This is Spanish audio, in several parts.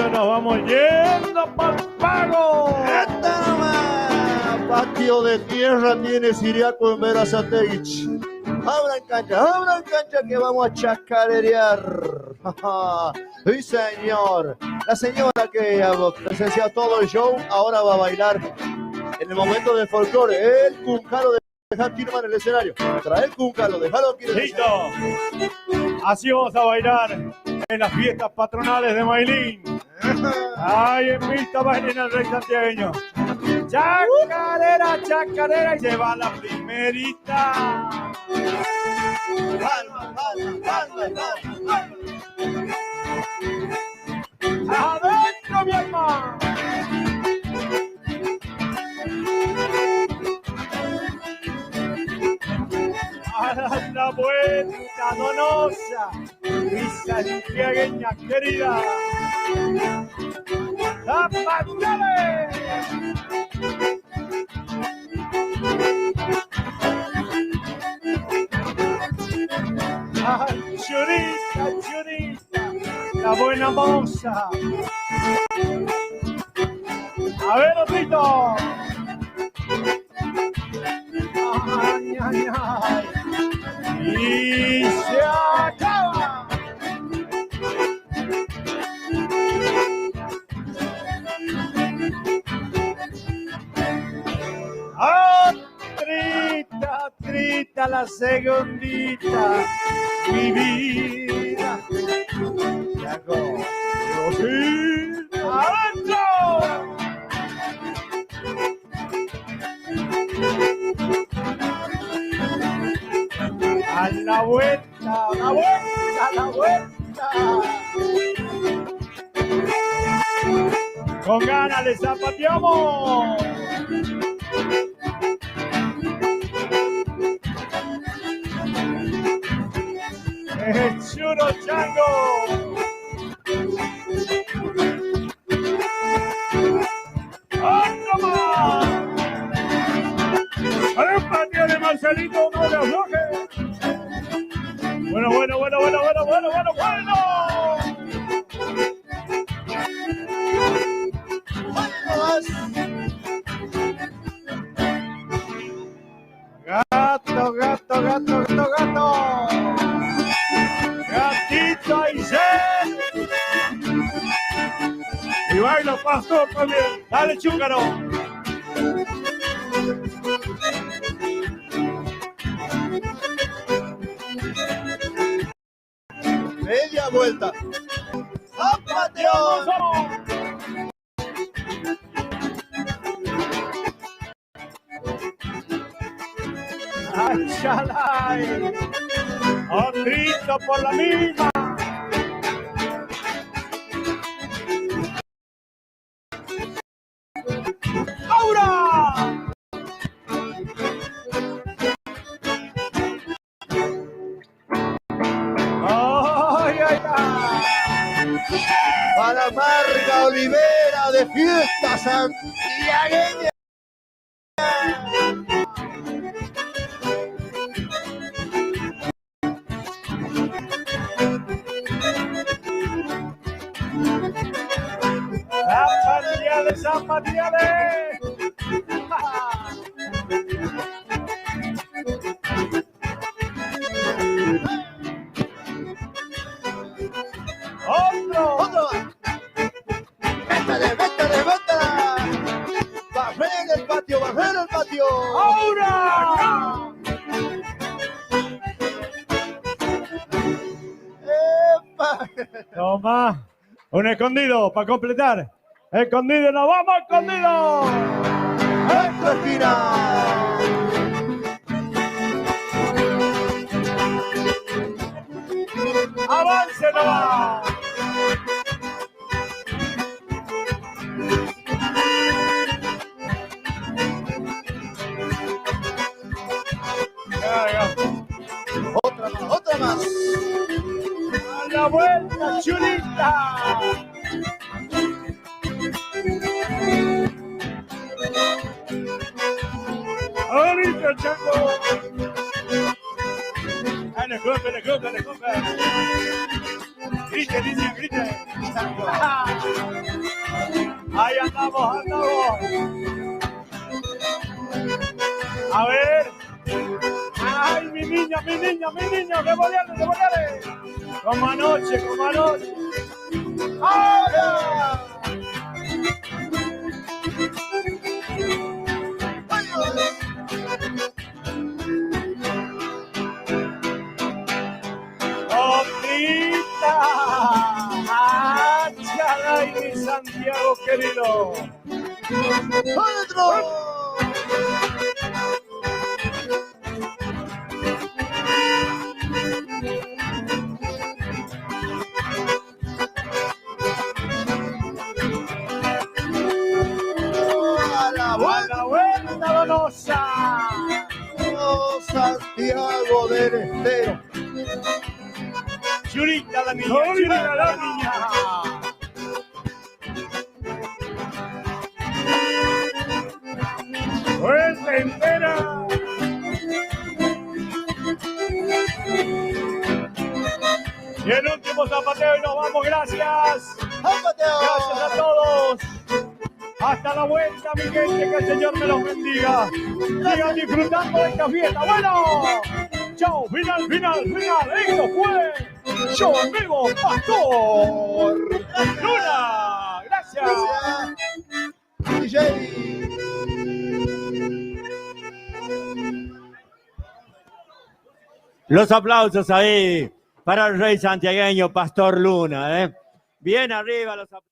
entonces nos vamos yendo para el pago. ¡Esta nomás! Patio de tierra tiene Siriaco en Berazategui. Abran cancha que vamos a chacarerear. Sí, señor. La señora que ha presenciado todo el show ahora va a bailar en el momento del folclore. El cuncalo de dejar Tirman en el escenario. Trae el cuncalo, déjalo aquí en el Listo. escenario. Así vamos a bailar en las fiestas patronales de Mailín. Ay, en vista bailen al rey santiagueño. Chacarera, chacarera, y se va la primerita. Palma, palma, palma, palma. ¡Adentro, mi alma! A la vuelta donosa, mi santiagueña querida. ¡Zapatale! ¡Ay, churita, churita! ¡La buena moza! A ver, otrito. ¡Ay, ay, ay! ¡Y se acaba! Trita, trita, la segundita, mi vida. ¡Adentro! A la vuelta, la vuelta, la vuelta. Con ganas le zapateamos. Churo chango. ¡Otro más! ¡A ver, patio de Marcelito, no le afloje! Bueno. Gato. Gatito Aysén. Y baila pastor también. Dale, chúcaro. Media vuelta. ¡Zapateón! ¡Ay, chalay! ¡Otrito por la misma! ¡Aura! ¡Ay! Para Marga Olivera de Fiesta Santiagueña. ¡Zapatiales! ¡Otro! ¡Métale! ¡Barrer el patio! ¡Ahora! ¡Epa! Toma, un escondido para completar. Escondido, nos vamos, escondido. ¡Esto es final! ¡Avance nomás! Otra más. ¡A la vuelta, chulita! ¡Ahorita, chango! ¡En el club! ¡Grite! Ahí andamos, andamos. A ver. Ay, mi niña, devolviendo. Como anoche. ¡Ahora! ¡Otrita! ¡Chalay, mi Santiago querido! ¡Adentro! ¡A la vuelta, Donosa! ¡Oh, Santiago del Estero! Churita la niña. Vuelta entera. Y el último zapateo y nos vamos, gracias. ¡Zapateo! Gracias a todos. Hasta la vuelta, mi gente, que el Señor me los bendiga. Sigan disfrutando de esta fiesta. Bueno, chao, final. Esto fue Show en Vivo, Pastor Luna. Gracias. DJ. Los aplausos ahí para el rey santiagueño, Pastor Luna. Bien arriba los aplausos.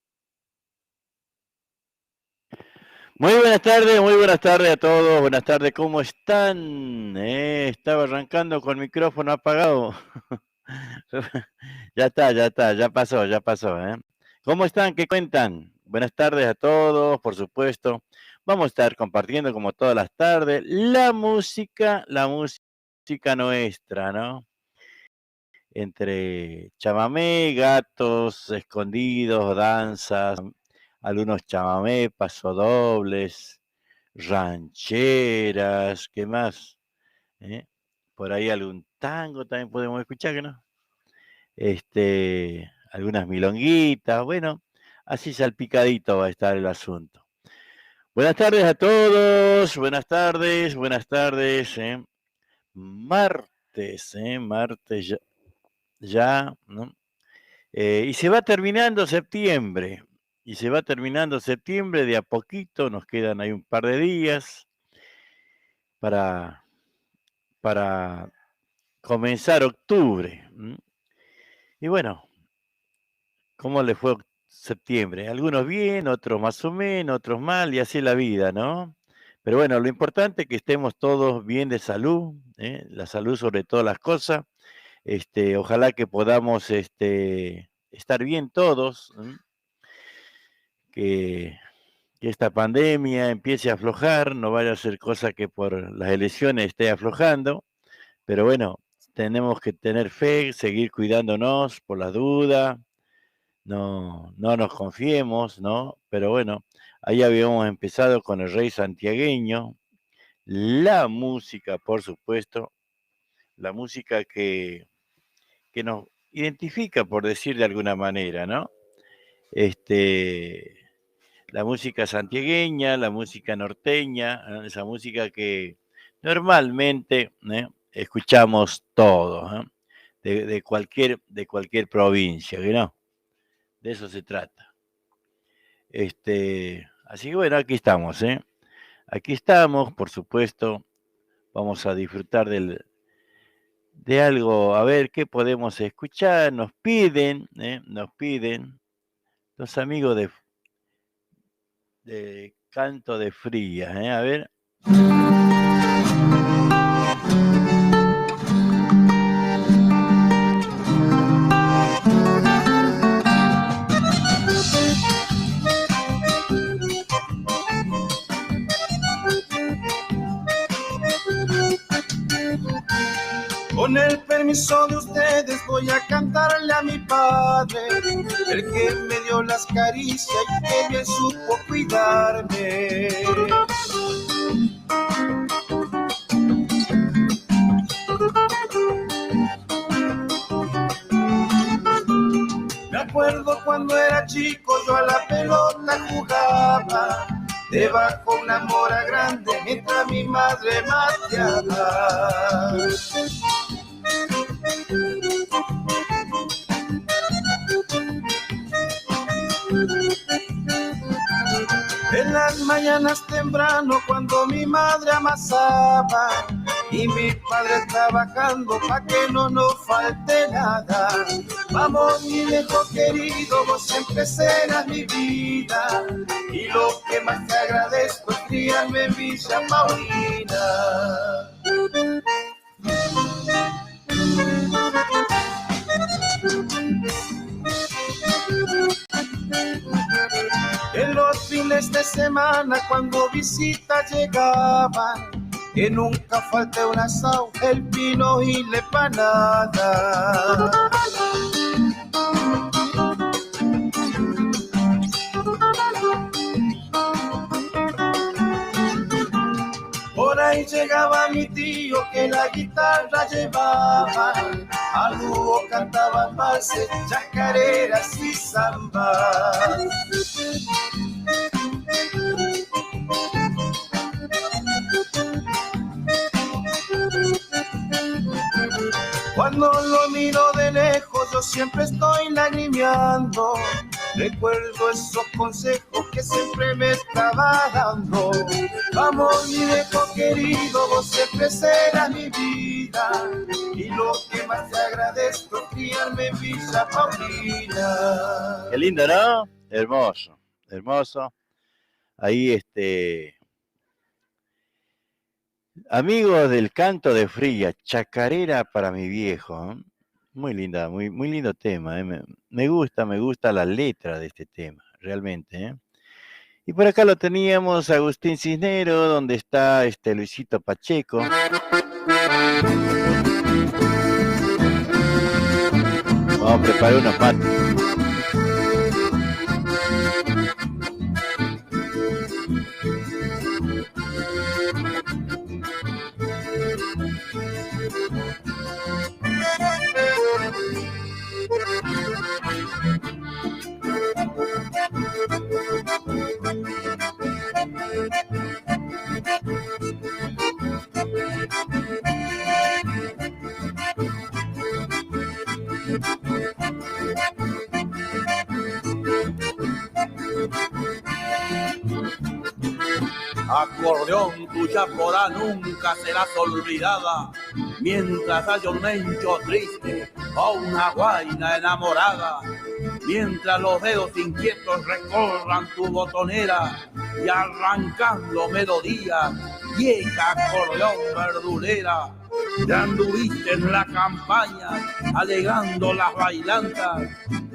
Muy buenas tardes a todos. Buenas tardes, ¿cómo están? Estaba arrancando con el micrófono apagado. Ya pasó. ¿Cómo están? ¿Qué cuentan? Buenas tardes a todos, por supuesto. Vamos a estar compartiendo como todas las tardes la música nuestra, ¿no? Entre chamamé, gatos escondidos, danzas, algunos chamamé, pasodobles, rancheras, ¿qué más? Por ahí algún tango también podemos escuchar, ¿no? Algunas milonguitas, bueno, así salpicadito va a estar el asunto. Buenas tardes a todos, buenas tardes. Martes ya, ¿no? Y se va terminando septiembre. De a poquito, nos quedan ahí un par de días para comenzar octubre. Y bueno, ¿cómo le fue septiembre? Algunos bien, otros más o menos, otros mal, y así es la vida, ¿no? Pero bueno, lo importante es que estemos todos bien de salud, la salud sobre todas las cosas. Ojalá que podamos estar bien todos, que esta pandemia empiece a aflojar, no vaya a ser cosa que por las elecciones esté aflojando, pero bueno, tenemos que tener fe, seguir cuidándonos por la duda, no nos confiemos, ¿no? Pero bueno, ahí habíamos empezado con el rey santiagueño, la música, por supuesto, la música que nos identifica, por decir de alguna manera, ¿no? La música santiagueña, la música norteña, ¿no? Esa música que normalmente escuchamos todos, ¿no? de cualquier provincia, ¿no? De eso se trata. Así que bueno, aquí estamos, Aquí estamos, por supuesto. Vamos a disfrutar de algo, a ver qué podemos escuchar. Nos piden los amigos de Canto de Frías, a ver. Con el permiso de ustedes voy a cantarle a mi padre, el que me dio las caricias y que bien supo cuidarme. Me acuerdo cuando era chico yo a la pelota jugaba, debajo una mora grande mientras mi madre mateaba. En las mañanas temprano cuando mi madre amasaba y mi padre trabajando pa' que no nos falte nada. Vamos mi viejo querido, vos siempre serás mi vida y lo que más te agradezco es criarme en Villa Paulina. En los fines de semana cuando visitas llegaban, que nunca falte un asado, el pino y la empanada. Por ahí llegaba mi tío que la guitarra llevaba, al dúo cantaban valses, chacareras y zambas. Cuando lo miro de lejos yo siempre estoy lagrimeando, recuerdo esos consejos que siempre me estaba dando. Vamos mi viejo querido, vos siempre serás mi vida y lo que más te agradezco es criarme en Villa Paulina. Qué lindo, ¿no? Hermoso, hermoso. Ahí amigos del canto de Fría, chacarera para mi viejo. Muy linda, muy lindo tema. Me gusta la letra de este tema, realmente. Y por acá lo teníamos Agustín Cisnero, donde está Luisito Pacheco. Vamos a preparar unos mates. Acordeón, tu chaporá nunca serás olvidada, mientras haya un mencho triste o una guaina enamorada, mientras los dedos inquietos recorran tu botonera y arrancando melodía, vieja acordeón verdulera. Ya anduviste en la campaña alegrando las bailantas,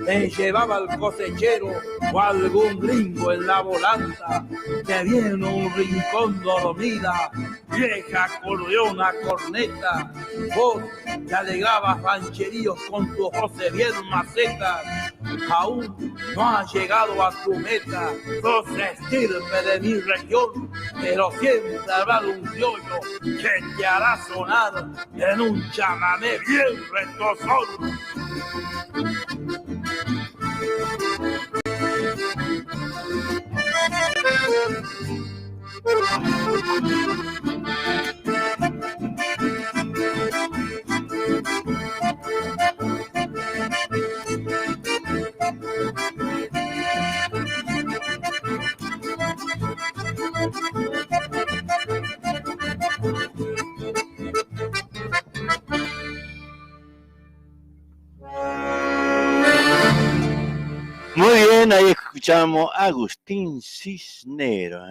te llevaba el cosechero o algún gringo en la volanta, te viene un rincón dormida, vieja acordeona corneta, vos te alegrabas rancheríos con tus voces bien macetas, aún no has llegado a tu meta, sos estirpe de mi región, pero siempre habrá un criollo que te hará sonar en un chamamé bien retozón. Muy bien, ahí escuchamos a Agustín Cisnero.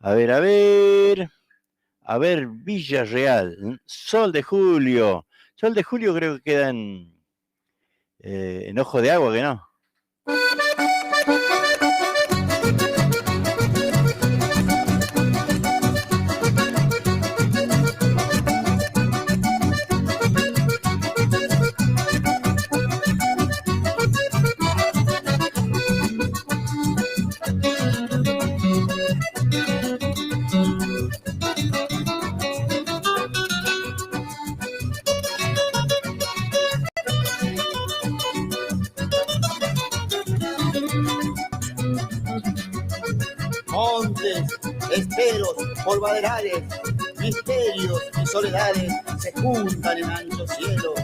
A ver, Villarreal, Sol de Julio. Sol de Julio creo que queda en Ojo de Agua, que no. montes, esteros, polvaderales, misterios y soledades se juntan en ancho cielo.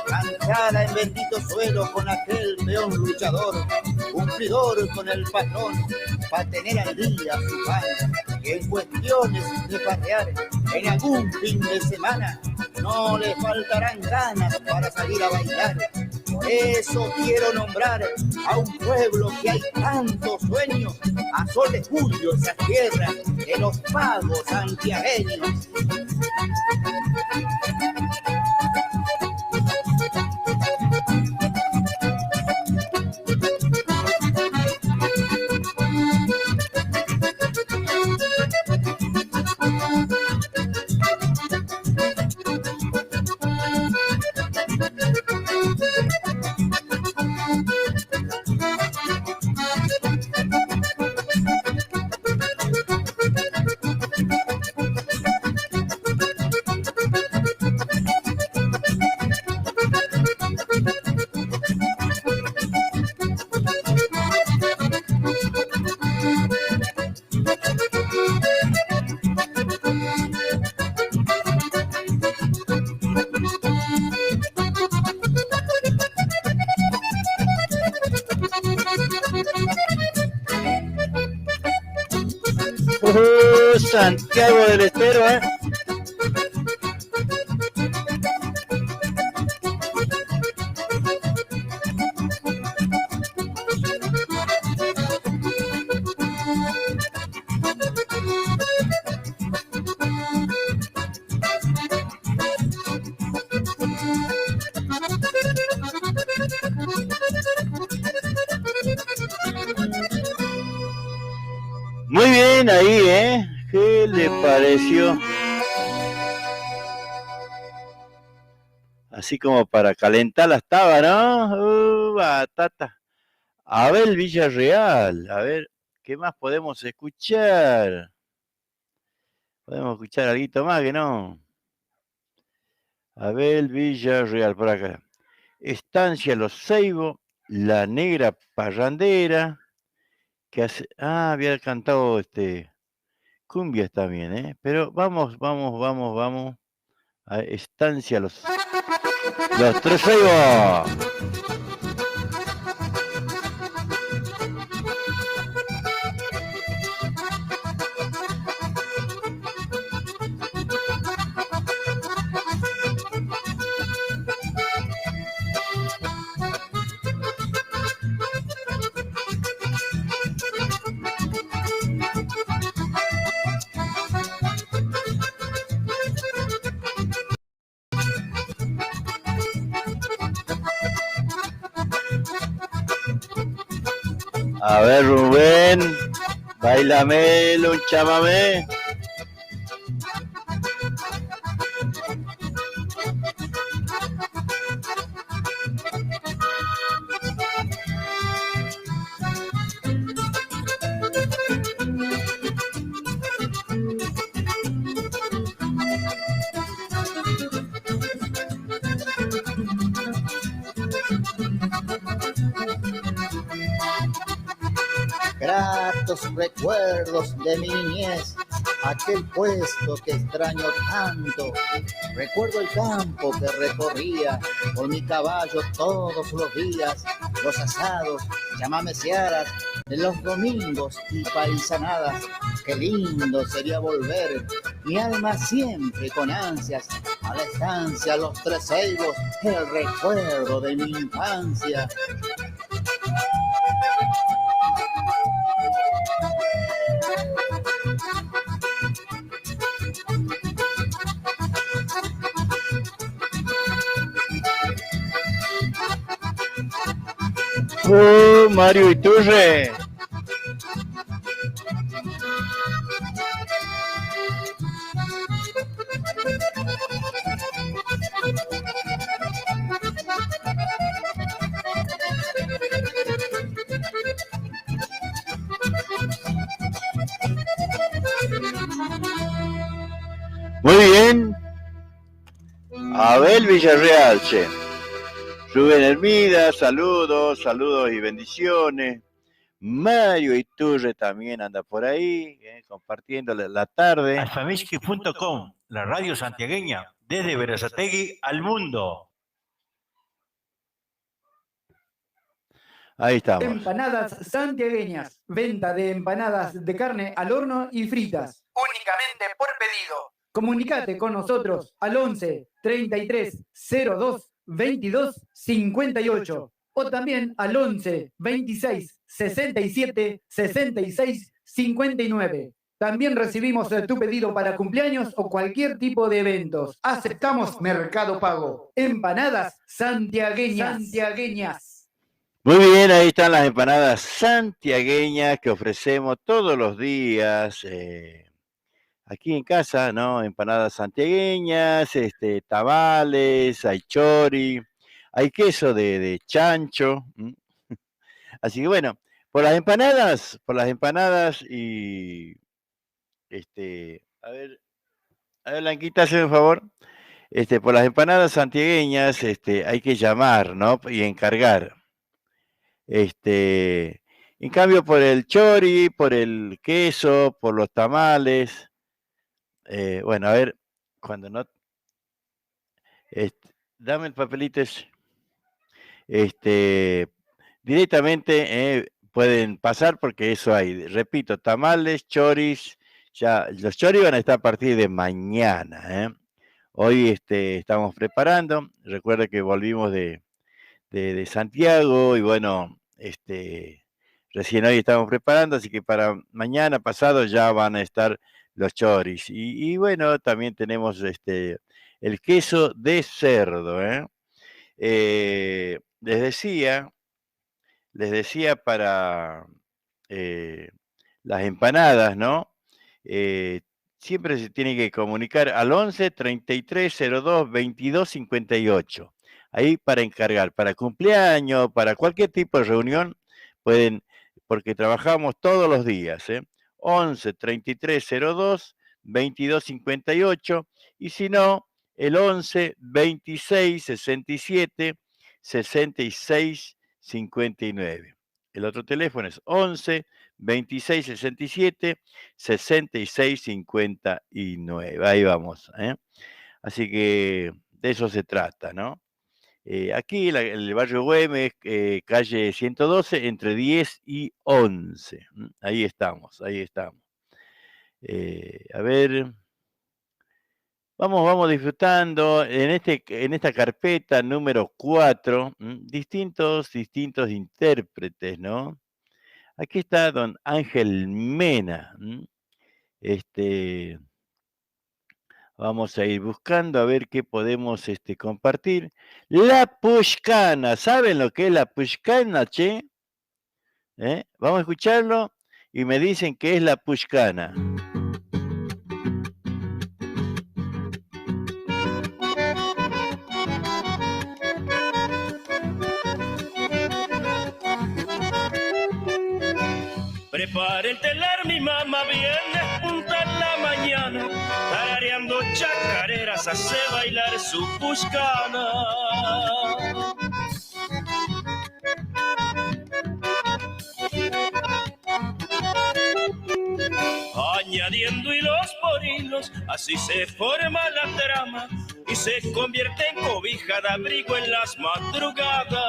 Cansada en bendito suelo con aquel peón luchador, cumplidor con el patrón, para tener al día su pan, que en cuestiones de farrear en algún fin de semana no le faltarán ganas para salir a bailar. Por eso quiero nombrar a un pueblo que hay tantos sueños, a sol de julio esa tierra de los pagos santiagueños. Santiago del Estero, ¿eh? Muy bien ahí, ¿eh? ¿Qué le pareció? Así como para calentar las tabas, ¿no? Batata. Abel Villarreal. A ver, ¿qué más podemos escuchar? Podemos escuchar algo más que no. Abel Villarreal, por acá. Estancia Los Ceibos, La Negra Parrandera, que hace... Ah, había cantado cumbias también, ¿eh? Pero vamos a Estancia Los Tres Ceibos. A ver, Rubén, bailamelo, un chamamé. Gratos recuerdos de mi niñez, aquel puesto que extraño tanto. Recuerdo el campo que recorría con mi caballo todos los días, los asados, chamameceadas de los domingos y paisanadas. Qué lindo sería volver, mi alma siempre con ansias, a la estancia Los Tres Ceibos, el recuerdo de mi infancia. Mario Iturre. Muy bien. Abel Villarreal, che. Rubén Hermida, saludos y bendiciones. Mario Iturre también anda por ahí, compartiendo la tarde. Alfamishki.com, la radio santiagueña, desde Berazategui al mundo. Ahí estamos. Empanadas santiagueñas. Venta de empanadas de carne al horno y fritas. Únicamente por pedido. Comunicate con nosotros al 11 33 02 22 58 o también al 11 26 67 66 59. También recibimos tu pedido para cumpleaños o cualquier tipo de eventos. Aceptamos Mercado Pago. Empanadas santiagueñas. Muy bien, ahí están las empanadas santiagueñas que ofrecemos todos los días aquí en casa, ¿no? Empanadas santiagueñas, tamales, hay chori, hay queso de chancho. Así que bueno, por las empanadas y a ver, Blanquita, hazme un favor. Por las empanadas santiagueñas, hay que llamar, ¿no? Y encargar. En cambio, por el chori, por el queso, por los tamales, bueno, a ver, cuando no, dame el papelito ese. Directamente pueden pasar porque eso hay, repito, tamales, choris, ya los choris van a estar a partir de mañana. Hoy estamos preparando, recuerda que volvimos de Santiago y bueno, recién hoy estamos preparando, así que para mañana pasado ya van a estar los choris. Y bueno, también tenemos el queso de cerdo. Les decía para las empanadas, ¿no? Siempre se tiene que comunicar al 11 33 02 22 58. Ahí para encargar, para cumpleaños, para cualquier tipo de reunión, pueden, porque trabajamos todos los días, 11 33 02 22 58, y si no, el 11 26 67 66 59. El otro teléfono es 11 26 67 66 59. Ahí vamos. Así que de eso se trata, ¿no? Aquí en el barrio Güemes, calle 112, entre 10 y 11. Ahí estamos, ahí estamos. A ver, vamos disfrutando en esta carpeta número 4, distintos intérpretes, ¿no? Aquí está don Ángel Mena. Vamos a ir buscando a ver qué podemos compartir. La Pushcana, ¿saben lo que es la Pushcana, che? Vamos a escucharlo y me dicen qué es la Pushcana. Prepare el telar, mi mamá viene punta en la mañana, tarareando chacareras hace bailar su Pushcana. Añadiendo hilos por hilos, así se forma la trama y se convierte en cobija de abrigo en las madrugadas.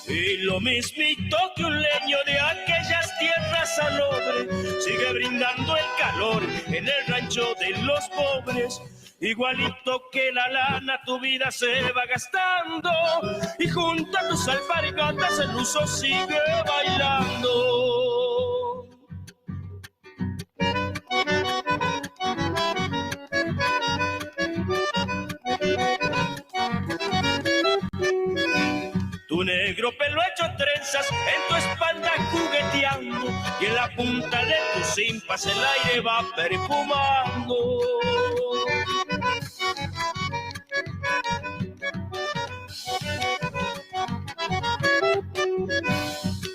Y lo mismito que un leño de aquellas tierras salobre sigue brindando el calor en el rancho de los pobres. Igualito que la lana tu vida se va gastando y junto a tus alpargatas el uso sigue bailando. Tu negro pelo hecho trenzas en tu espalda jugueteando y en la punta de tus cimpas el aire va perfumando.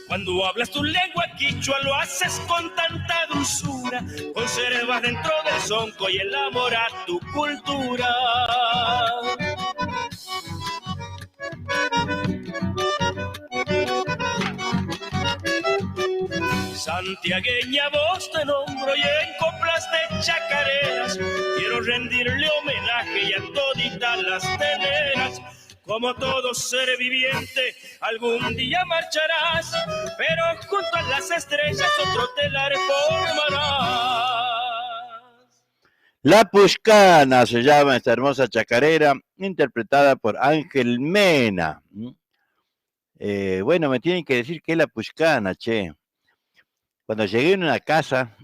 Cuando hablas tu lengua quichua lo haces con tanta dulzura, conservas dentro del sonco y el amor a tu cultura. Santiagueña, vos te nombro y en coplas de chacareras quiero rendirle homenaje y a toditas las teleras. Como todo ser viviente, algún día marcharás, pero junto a las estrellas otro telar formarás. La Puxcana se llama esta hermosa chacarera, interpretada por Ángel Mena. Bueno, me tienen que decir qué es la Puxcana, che. Cuando llegué en una casa,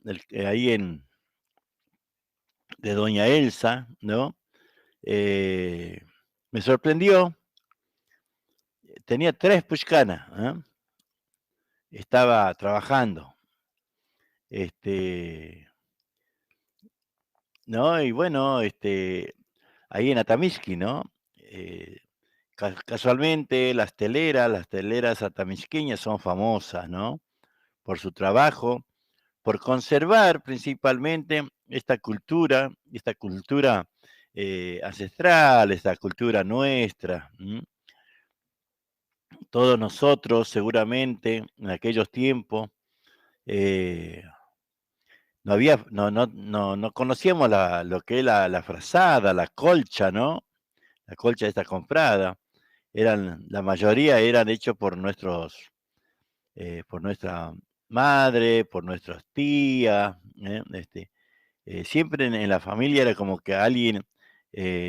ahí de Doña Elsa, ¿no? Me sorprendió. Tenía 3 puxcanas, ¿eh? Estaba trabajando. ¿No? Y bueno, ahí en Atamisqui, ¿no? Casualmente las teleras atamisqueñas son famosas, ¿no? Por su trabajo, por conservar principalmente esta cultura ancestral, esta cultura nuestra. Todos nosotros, seguramente, en aquellos tiempos, no conocíamos lo que es la frazada, la colcha, ¿no? La colcha esta comprada. La mayoría eran hechos por nuestra madre, por nuestras tías. Siempre en la familia era como que alguien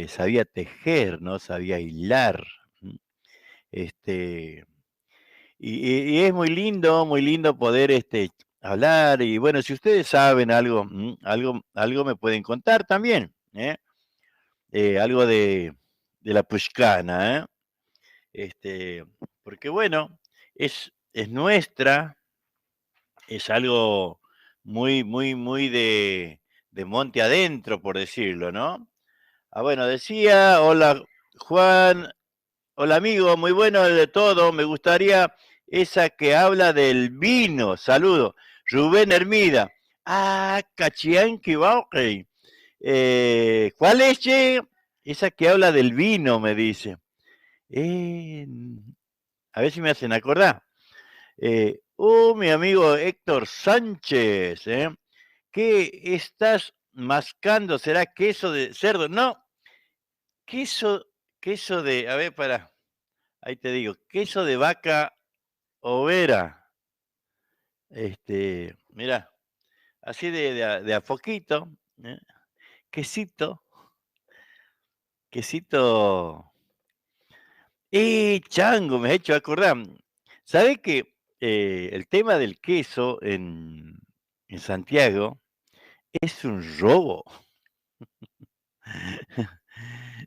sabía tejer, ¿no? Sabía hilar. Y es muy lindo poder hablar. Y bueno, si ustedes saben algo me pueden contar también, algo de la Puxcana, porque bueno, es nuestra, es algo muy de monte adentro, por decirlo, ¿no? Bueno, decía, hola Juan, hola amigo, muy bueno de todo, me gustaría esa que habla del vino, saludo, Rubén Hermida. Cachianqui Bauqui. ¿Cuál es, che? Esa que habla del vino, me dice. A ver si me hacen acordar. Mi amigo Héctor Sánchez, ¿qué estás mascando? ¿Será queso de cerdo? No, queso de, a ver, ahí te digo, queso de vaca overa. Mira, así de a poquito, quesito. Chango, me ha hecho acordar. ¿Sabés que el tema del queso en Santiago es un robo?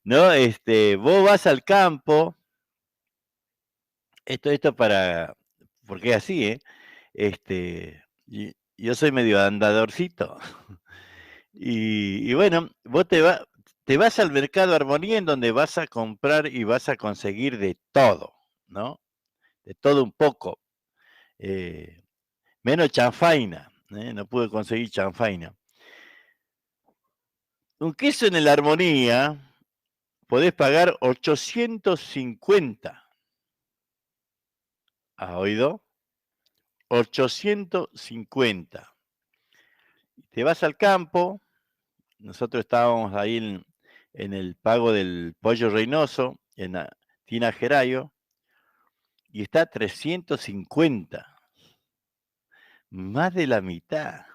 ¿No? Vos vas al campo, esto porque es así, yo soy medio andadorcito. Y bueno, vos te vas al mercado Armonía, en donde vas a comprar y vas a conseguir de todo, ¿no? De todo un poco. Menos chanfaina, no pude conseguir chanfaina. Un queso en el Armonía podés pagar 850. ¿Has oído? 850. Te vas al campo. Nosotros estábamos ahí en el pago del Pollo Reynoso, en Tina Gerayo, y está 350. Más de la mitad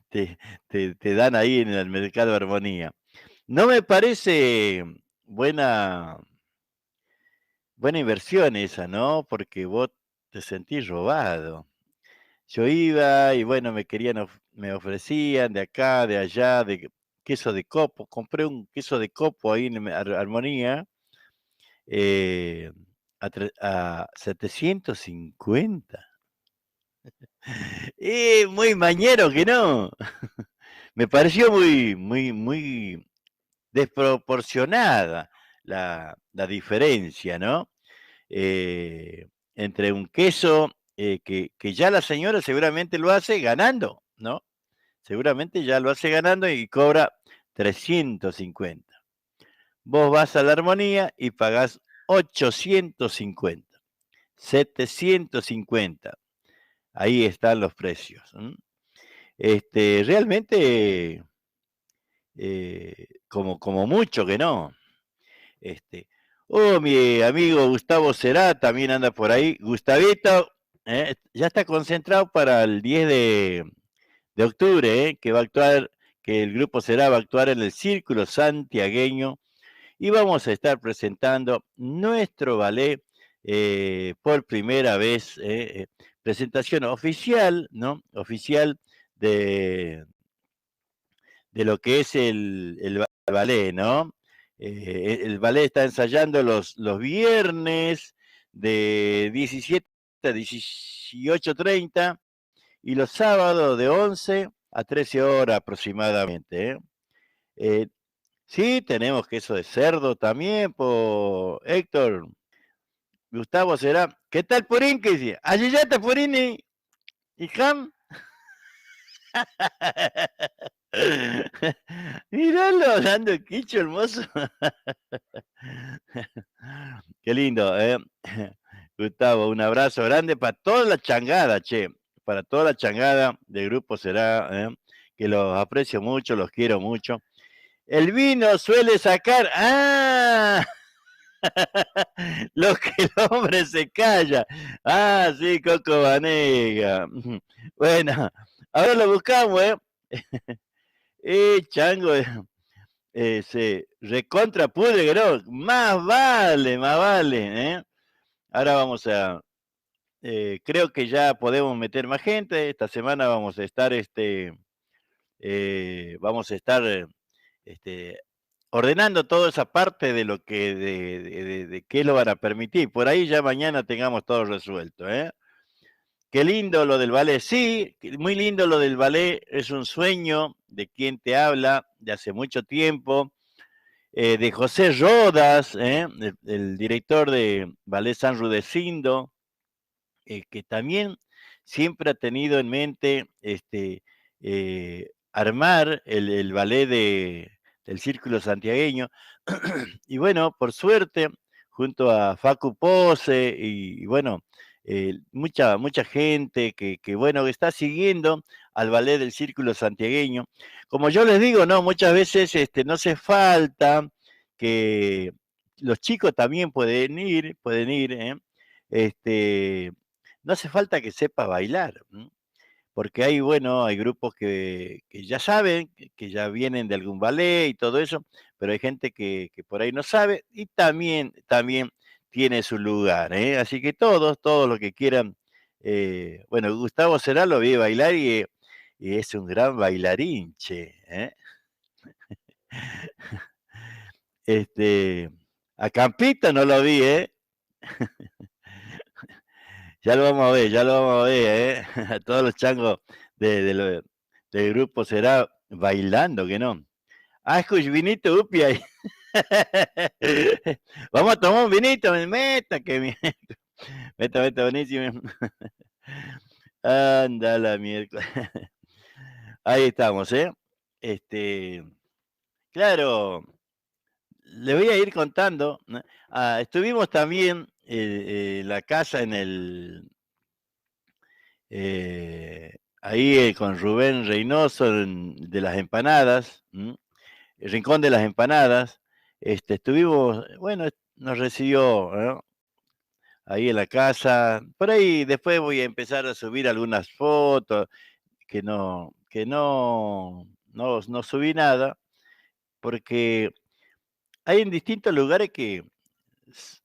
te dan ahí en el mercado de Armonía. No me parece buena inversión esa, ¿no? Porque vos te sentís robado. Yo iba y bueno, me ofrecían de acá, de allá, de queso de copo. Compré un queso de copo ahí en Armonía a 750. Muy mañero que no. Me pareció muy desproporcionada la diferencia, ¿no? Entre un queso que ya la señora seguramente lo hace ganando, ¿no? seguramente ya lo hace ganando y cobra 350. Vos vas a la armonía y pagás 850, 750. Ahí están los precios. Realmente, como mucho que no. Mi amigo Gustavo Será también anda por ahí. Gustavito, ya está concentrado para el 10 de octubre, que va a actuar, que el grupo Será va a actuar en el Círculo Santiagueño y vamos a estar presentando nuestro ballet por primera vez, presentación oficial, ¿no? Oficial de lo que es el ballet, ¿no? El ballet está ensayando los viernes de 17 a 18:30 y los sábados de 11 a 13 horas aproximadamente. Sí, tenemos queso de cerdo también, por Héctor. Gustavo Será. ¿Qué tal Purín? ¿Qué dice? Allí ya está Purín y Ham. Míralo hablando quicho hermoso. Qué lindo, Gustavo, un abrazo grande para toda la changada, para toda la changada del grupo Será, que los aprecio mucho, los quiero mucho. El vino suele sacar, lo que el hombre se calla. Sí, Coco Banega. Bueno, ahora lo buscamos, chango, se recontra pudre, ¿no? Más vale, Ahora vamos a, creo que ya podemos meter más gente. Esta semana vamos a estar, ordenando toda esa parte de lo que, de qué lo van a permitir. Por ahí ya mañana tengamos todo resuelto, Qué lindo lo del ballet. Sí, muy lindo lo del ballet. Es un sueño de quien te habla de hace mucho tiempo. De José Rodas, el director de Ballet San Rudecindo, que también siempre ha tenido en mente armar el ballet del Círculo Santiagueño. Y bueno, por suerte, junto a Facu Pose y bueno, mucha gente que bueno, está siguiendo al ballet del Círculo Santiagueño. Como yo les digo, no, muchas veces no hace falta que los chicos también pueden ir, no hace falta que sepa bailar, porque hay, bueno, hay grupos que ya saben, que ya vienen de algún ballet y todo eso, pero hay gente que por ahí no sabe y también tiene su lugar, así que todos los que quieran, bueno, Gustavo Será lo vi bailar y es un gran bailarín, a Campito no lo vi, ya lo vamos a ver, a todos los changos del grupo Será bailando, que no. Escuch, vinito, upia. Vamos a tomar un vinito, meta, buenísimo. Anda la miércoles. Ahí estamos, claro, le voy a ir contando. Estuvimos también en la casa ahí con Rubén Reynoso de las empanadas, el Rincón de las Empanadas. Estuvimos, bueno, nos recibió, ¿no? Ahí en la casa. Por ahí después voy a empezar a subir algunas fotos que no subí nada, porque hay en distintos lugares que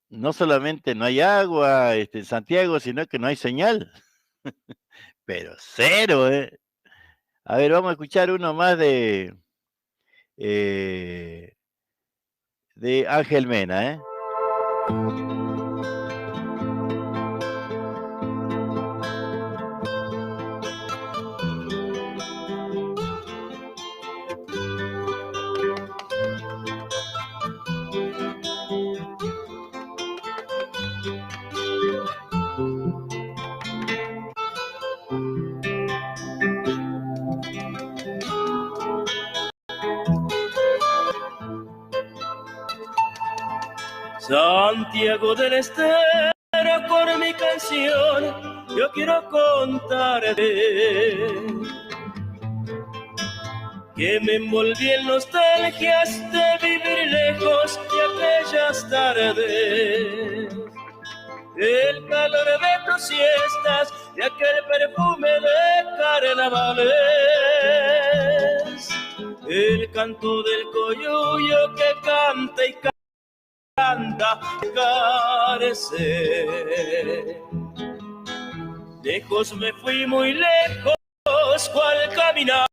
no solamente no hay agua en Santiago, sino que no hay señal. Pero cero, A ver, vamos a escuchar uno más de Ángel Mena, Santiago del Estero, con mi canción yo quiero contarte que me envolví en nostalgias de vivir lejos de aquellas tardes, el calor de tus siestas, de aquel perfume de carnavales, el canto del coyuyo que canta y canta, carece. Lejos me fui, muy lejos, cual caminante,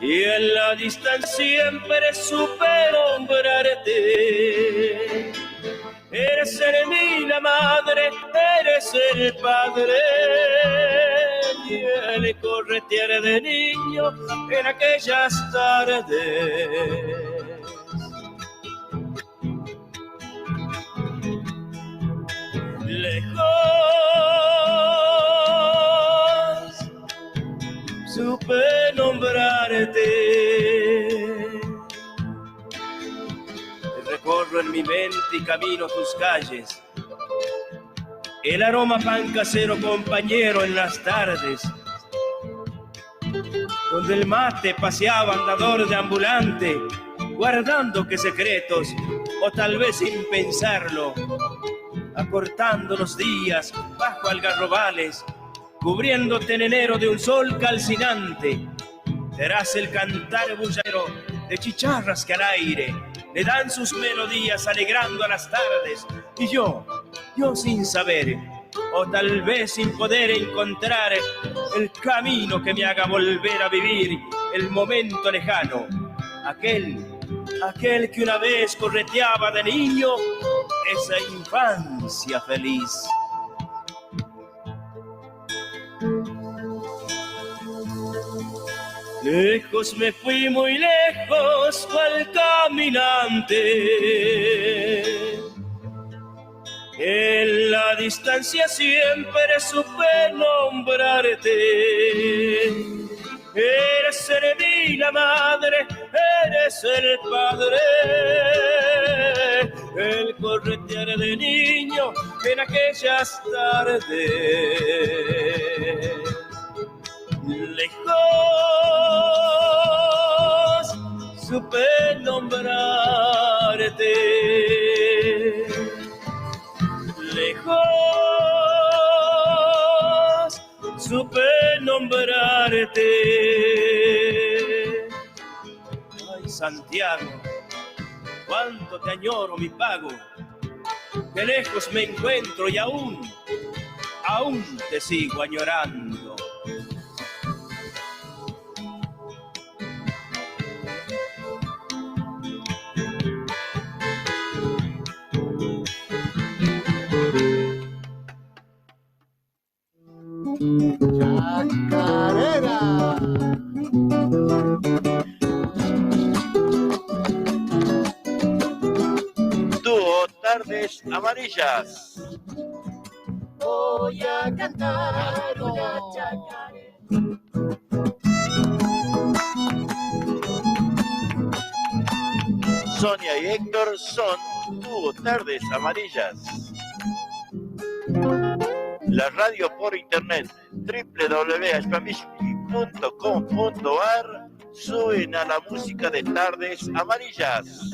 y en la distancia siempre supe nombrarte. Eres en mí la madre, eres el padre, y el corretear de niño en aquellas tardes. Lejos supe nombrarte. Recorro en mi mente y camino tus calles. El aroma pan casero compañero en las tardes, donde el mate paseaba andador de ambulante, guardando que secretos, o tal vez sin pensarlo, acortando los días bajo algarrobales, cubriéndote en enero de un sol calcinante. Serás el cantar bullero de chicharras que al aire le dan sus melodías alegrando a las tardes, y yo sin saber, o tal vez sin poder encontrar el camino que me haga volver a vivir el momento lejano, aquel que una vez correteaba de niño, esa infancia feliz. Lejos me fui, muy lejos, cual caminante. En la distancia siempre supe nombrarte. Eres en mí la madre, eres el padre, el corretear de niño en aquellas tardes. Lejos supe nombrarte. Lejos supe nombrarte. Ay, Santiago, cuánto te añoro, mi pago, que lejos me encuentro y aún te sigo añorando. Chacarera. Dúo Tardes Amarillas. Voy a cantar una chacarera. Sonia y Héctor son Dúo Tardes Amarillas. La radio por internet www.alpamisky.com.ar suena la música de Tardes Amarillas.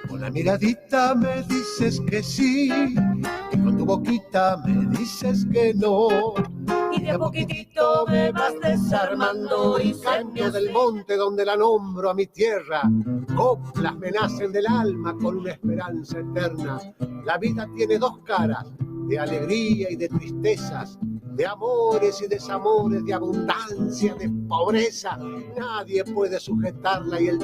Con la miradita me dices que sí, y con tu boquita me dices que no. Y de a poquitito me vas desarmando y Canto del monte donde la nombro a mi tierra, coplas me nacen del alma con una esperanza eterna. La vida tiene dos caras, de alegría y de tristezas, de amores y desamores, de abundancia, de pobreza. Nadie puede sujetarla y el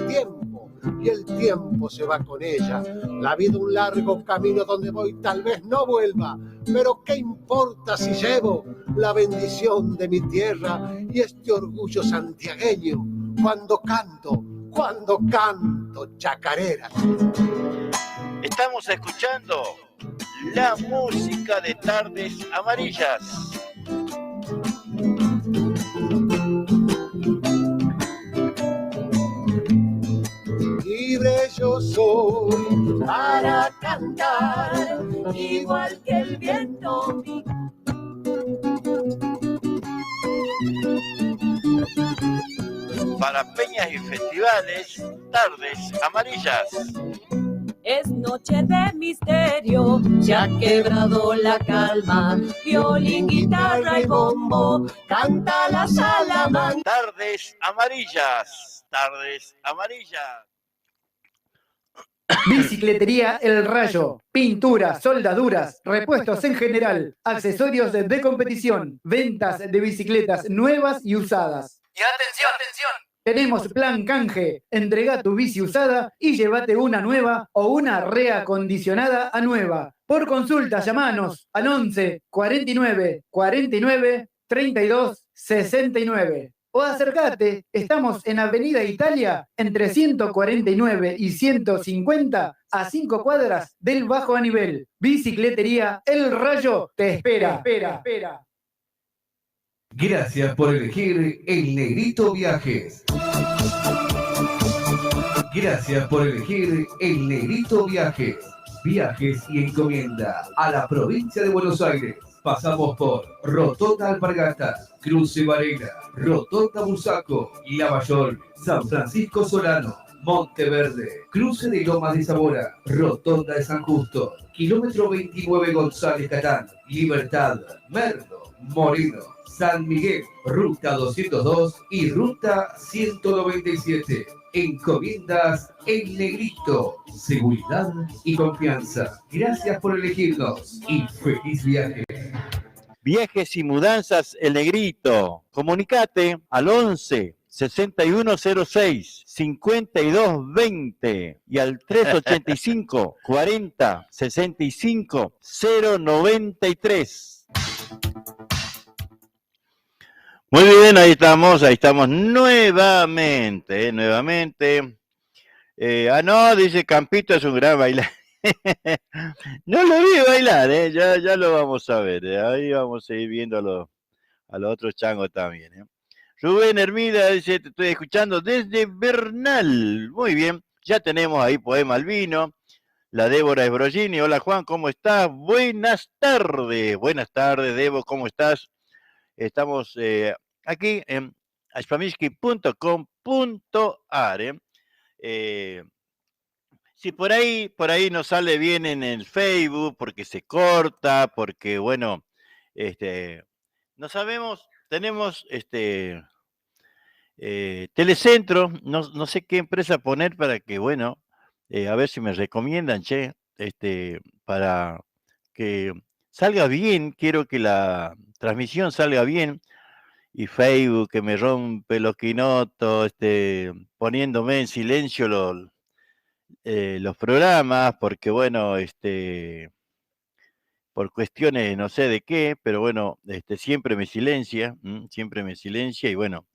tiempo se va con ella. La vida un largo camino donde voy tal vez no vuelva, pero qué importa si llevo la bendición de mi tierra y este orgullo santiagueño cuando canto chacarera. Estamos escuchando la música de Tardes Amarillas. yo soy para cantar igual que el viento. Para peñas y festivales, tardes amarillas. Es noche de misterio, se ha quebrado la calma. Violín, guitarra y bombo, canta la salamanca. Tardes amarillas, tardes amarillas. Bicicletería El Rayo, pinturas, soldaduras, repuestos en general, accesorios de competición, ventas de bicicletas nuevas y usadas. Y atención, atención. Tenemos plan canje, entrega tu bici usada y llévate una nueva o una reacondicionada a nueva. Por consulta, llamanos al 11 49 49 32 69. O acércate, estamos en Avenida Italia, entre 149 y 150, a 5 cuadras del Bajo a Nivel. Bicicletería El Rayo te espera. Gracias por elegir El Negrito Viajes. Gracias por elegir El Negrito Viajes. Viajes y encomienda a la provincia de Buenos Aires. Pasamos por Rotonda Alpargatas, Cruce Varela, Rotonda Bursaco, Lavallol, San Francisco Solano, Monteverde, Cruce de Lomas de Zamora, Rotonda de San Justo, kilómetro 29 González Catán, Libertad, Merlo, Moreno, San Miguel, Ruta 202 y Ruta 197. Encomiendas El Negrito, seguridad y confianza. Gracias por elegirnos y feliz viaje. Viajes y mudanzas El Negrito. Comunicate al 11 6106 5220 y al 385 40 65 093. Muy bien, ahí estamos nuevamente. No, dice Campito es un gran bailarín. No lo vi bailar, ya lo vamos a ver. Ahí vamos a ir viendo a los otros changos también. Rubén Hermida dice, te estoy escuchando desde Bernal. Muy bien, ya tenemos ahí Poema al Vino. La Débora Esbrogini. Hola Juan, ¿cómo estás? Buenas tardes, Debo, ¿cómo estás? Estamos aquí en ashpamishki.com.ar. Si por ahí nos sale bien en el Facebook, porque se corta, porque bueno, no sabemos, tenemos Telecentro, no sé qué empresa poner para que, bueno, a ver si me recomiendan, para que salga bien, quiero que la transmisión salga bien, y Facebook que me rompe los quinotos, poniéndome en silencio los programas, porque bueno, por cuestiones no sé de qué, pero bueno, siempre me silencia, y bueno,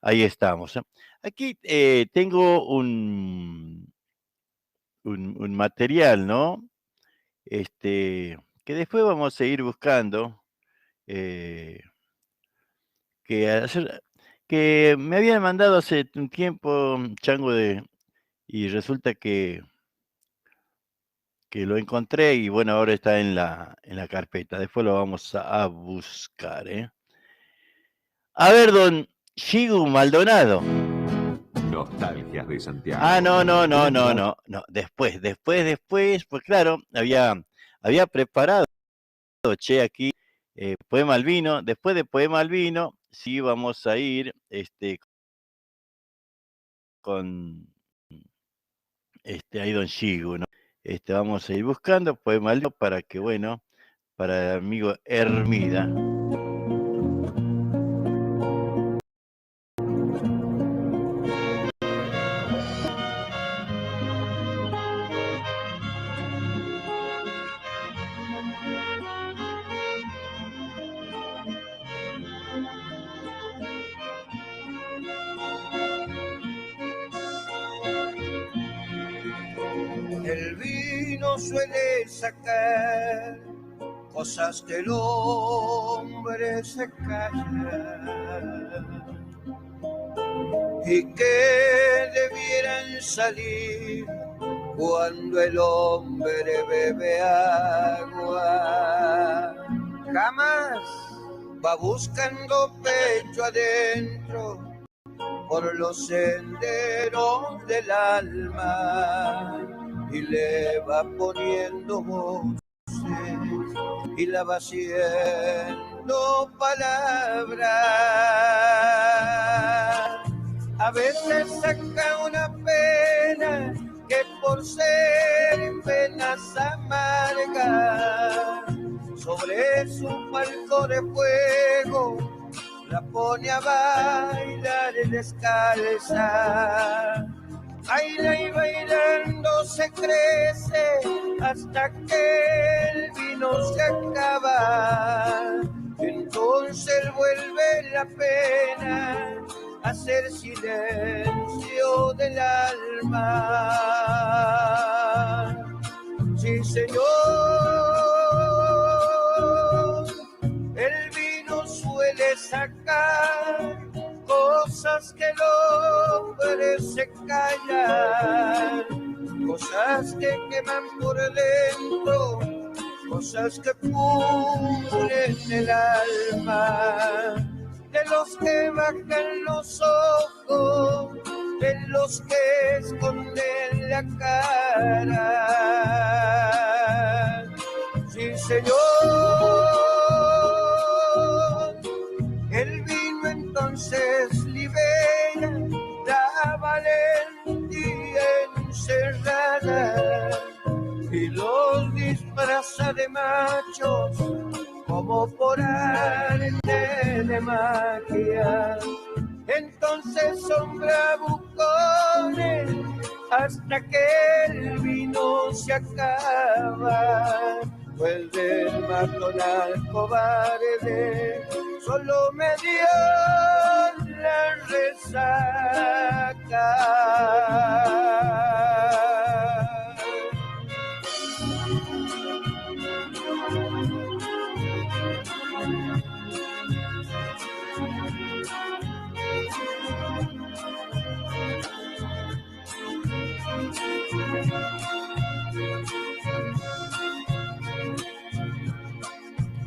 ahí estamos. Aquí tengo un material, ¿no? Que después vamos a seguir buscando, que me habían mandado hace un tiempo, Chango, y resulta que lo encontré y bueno, ahora está en la carpeta. Después lo vamos a buscar, A ver, don Shigu Maldonado. Nostalgias de Santiago. No. Después, pues claro, había preparado, aquí, Poema al Vino. Después de Poema al Vino, sí vamos a ir, con, ahí don Shigu, ¿no? Vamos a ir buscando Poema al Vino para que, bueno, para el amigo Hermida. El vino suele sacar cosas que el hombre se calla y que debieran salir cuando el hombre bebe agua. Jamás va buscando pecho adentro por los senderos del alma y le va poniendo voces y la va haciendo palabras. A veces saca una pena que por ser penas amargas sobre su palco de fuego la pone a bailar descalza. Baila y bailando se crece hasta que el vino se acaba. Entonces vuelve la pena a hacer silencio del alma. Sí, Señor, el vino suele sacar cosas que el hombre se calla, cosas que queman por dentro, cosas que pulen el alma, de los que bajan los ojos, de los que esconden la cara. Sí, Señor, el vino entonces libera la valentía encerrada y los disfraza de machos como por arte de magia. Entonces son bravucones hasta que el vino se acaba. Vuelve el matón al cobarde, solo me dio la resaca.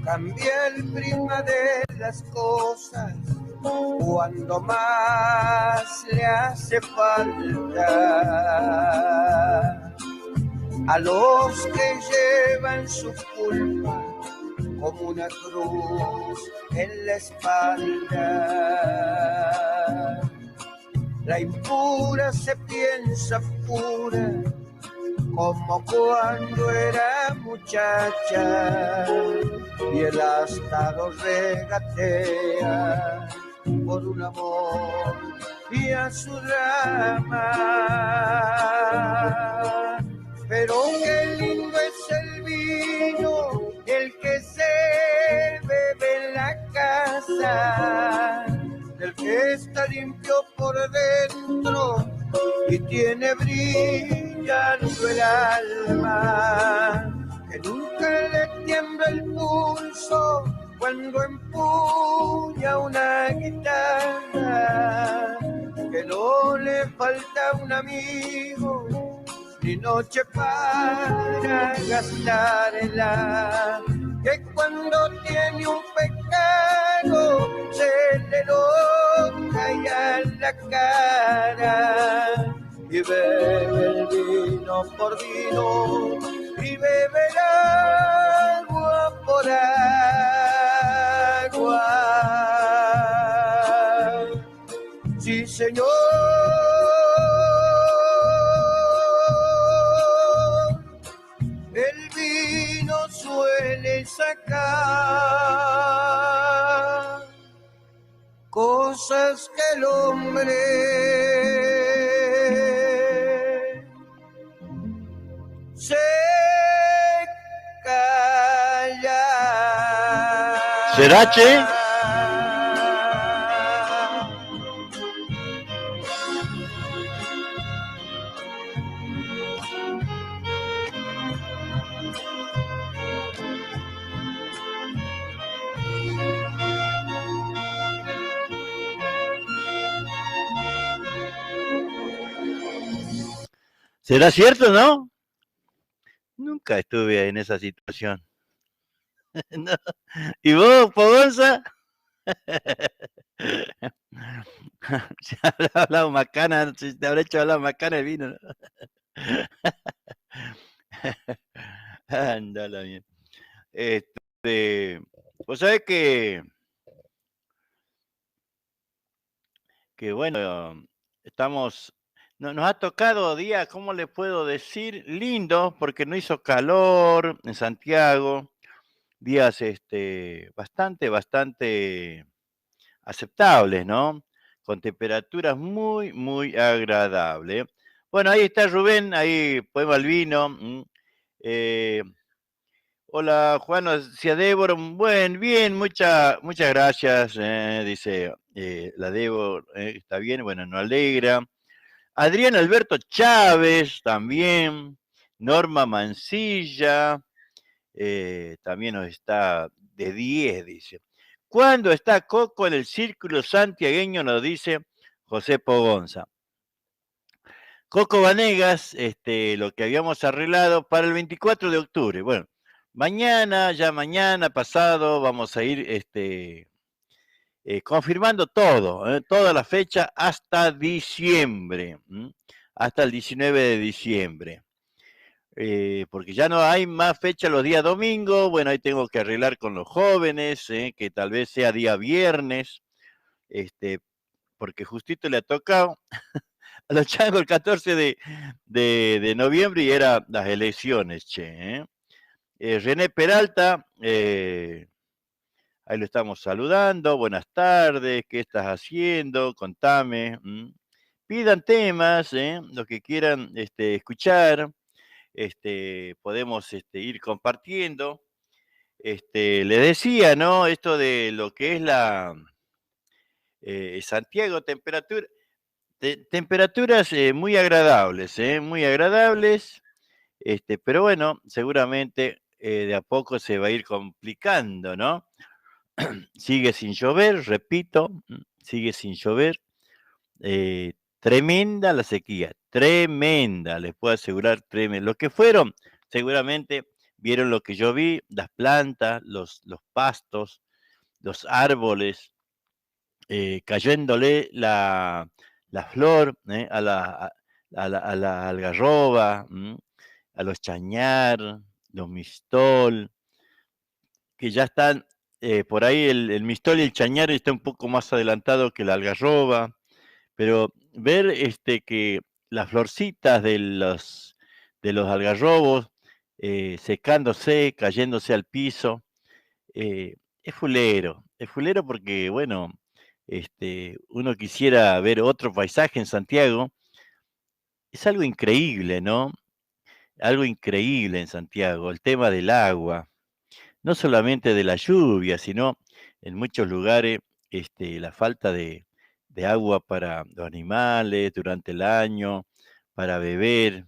Cambia el prisma de las cosas cuando más le hace falta. A los que llevan su culpa como una cruz en la espalda. La impura se piensa pura como cuando era muchacha y el astado regatea por un amor y a su rama. Pero qué lindo es el vino, el que se bebe en la casa, el que está limpio por dentro y tiene brillando el alma, que nunca le tiembla el pulso cuando empuña una guitarra, que no le falta un amigo ni noche para gastarla, que cuando tiene un pecado se le loca ya la cara y bebe el vino por vino y bebe el agua por agua. Sí, Señor, el vino suele sacar cosas que el hombre se calla. ¿Será, che? ¿Será cierto, no? Nunca estuve en esa situación. No. ¿Y vos, Pogonza? Se habrá hablado macana, si te habrá hecho hablar macana el vino, ¿no? Ándala bien. Vos sabés que bueno, estamos, nos ha tocado días, ¿cómo le puedo decir? Lindos, porque no hizo calor en Santiago, días bastante aceptables, ¿no? Con temperaturas muy agradables. Bueno, ahí está Rubén, ahí Poema al Vino. Eh, Hola, Juan, decía Débora. Bien, muchas gracias, dice la Débora, está bien, bueno, nos alegra. Adrián Alberto Chávez, también. Norma Mancilla, también nos está de 10, dice. ¿Cuándo está Coco en el círculo santiagueño? Nos dice José Pogonza. Coco Vanegas, lo que habíamos arreglado para el 24 de octubre. Bueno, mañana pasado, vamos a ir confirmando todo, toda la fecha hasta diciembre, hasta el 19 de diciembre. Porque ya no hay más fecha los días domingos. Bueno, ahí tengo que arreglar con los jóvenes, que tal vez sea día viernes, porque justito le ha tocado a los changos el 14 de noviembre y era las elecciones, che. René Peralta, ahí lo estamos saludando. Buenas tardes, ¿qué estás haciendo? Contame. Pidan temas, lo que quieran escuchar. Podemos ir compartiendo. Le decía, ¿no? Esto de lo que es la Santiago, temperaturas muy agradables, muy agradables, pero bueno, seguramente de a poco se va a ir complicando, ¿no? Sigue sin llover, repito, sigue sin llover. Tremenda la sequía, tremenda, les puedo asegurar, tremenda. Los que fueron, seguramente vieron lo que yo vi, las plantas, los pastos, los árboles, cayéndole la flor a la algarroba, a los chañar, los mistol, que ya están por ahí, el mistol y el chañar está un poco más adelantado que la algarroba, pero ver que las florcitas de los algarrobos secándose, cayéndose al piso, es fulero porque, bueno, uno quisiera ver otro paisaje en Santiago. Es algo increíble, ¿no? Algo increíble en Santiago, el tema del agua, no solamente de la lluvia, sino en muchos lugares la falta de agua para los animales durante el año, para beber.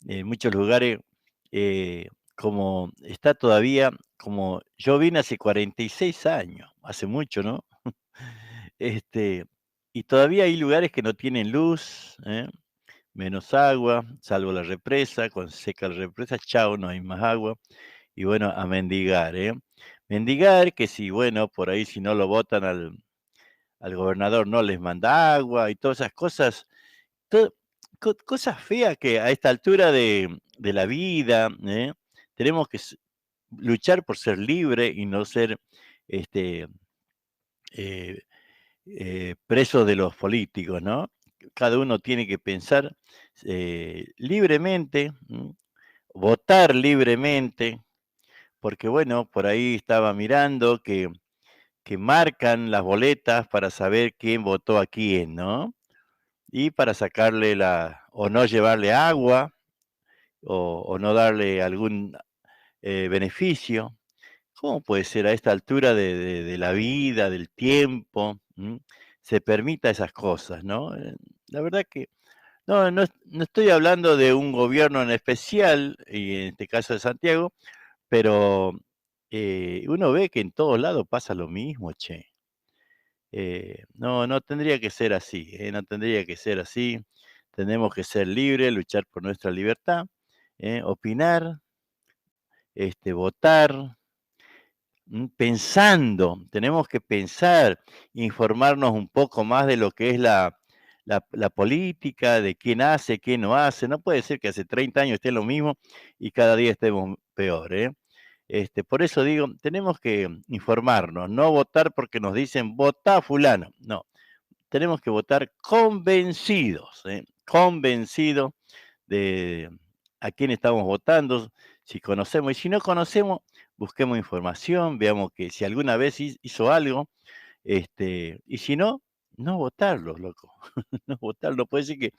En muchos lugares, como está todavía, como yo vine hace 46 años, hace mucho, ¿no? Y todavía hay lugares que no tienen luz, menos agua, salvo la represa. Cuando se seca la represa, chao, no hay más agua. Y bueno, a mendigar, mendigar, que si, bueno, por ahí si no lo votan al gobernador no les manda agua y todas esas cosas, cosas feas que a esta altura de la vida, tenemos que luchar por ser libre y no ser preso de los políticos, ¿no? Cada uno tiene que pensar libremente, votar libremente, porque bueno, por ahí estaba mirando que marcan las boletas para saber quién votó a quién, ¿no? Y para sacarle o no llevarle agua, o no darle algún beneficio. ¿Cómo puede ser a esta altura de la vida, del tiempo, se permita esas cosas, ¿no? La verdad que no estoy hablando de un gobierno en especial, y en este caso de Santiago, pero uno ve que en todos lados pasa lo mismo, che. No tendría que ser así, no tendría que ser así. tenemos que ser libres, luchar por nuestra libertad, opinar, votar, pensando, tenemos que pensar, informarnos un poco más de lo que es la política, de quién hace, quién no hace. No puede ser que hace 30 años esté lo mismo y cada día estemos peor, ¿eh? Por eso digo, tenemos que informarnos, no votar porque nos dicen votá fulano. No, tenemos que votar convencidos, convencidos de a quién estamos votando, si conocemos. Y si no conocemos, busquemos información, veamos que si alguna vez hizo algo, y si no, no votarlo, loco. No votarlo. Puede ser que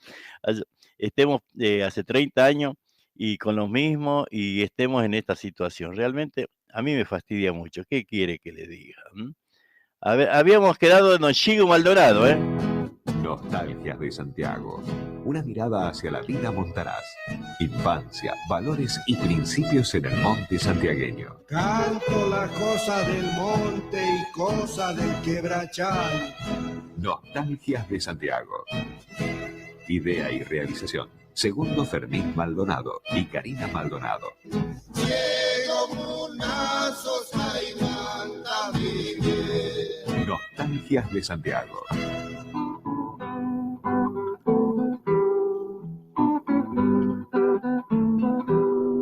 estemos hace 30 años y con lo mismo y estemos en esta situación. Realmente a mí me fastidia mucho. ¿Qué quiere que le diga? A ver, habíamos quedado en Don Chigo Maldonado, ¿eh? Nostalgias de Santiago. Una mirada hacia la vida montaraz. Infancia, valores y principios en el monte santiagueño. Canto las cosas del monte y cosas del quebrachal. Nostalgias de Santiago. Idea y realización: Segundo Fermín Maldonado y Karina Maldonado. Ciego brunazos hay manda vivir. Nostalgias de Santiago.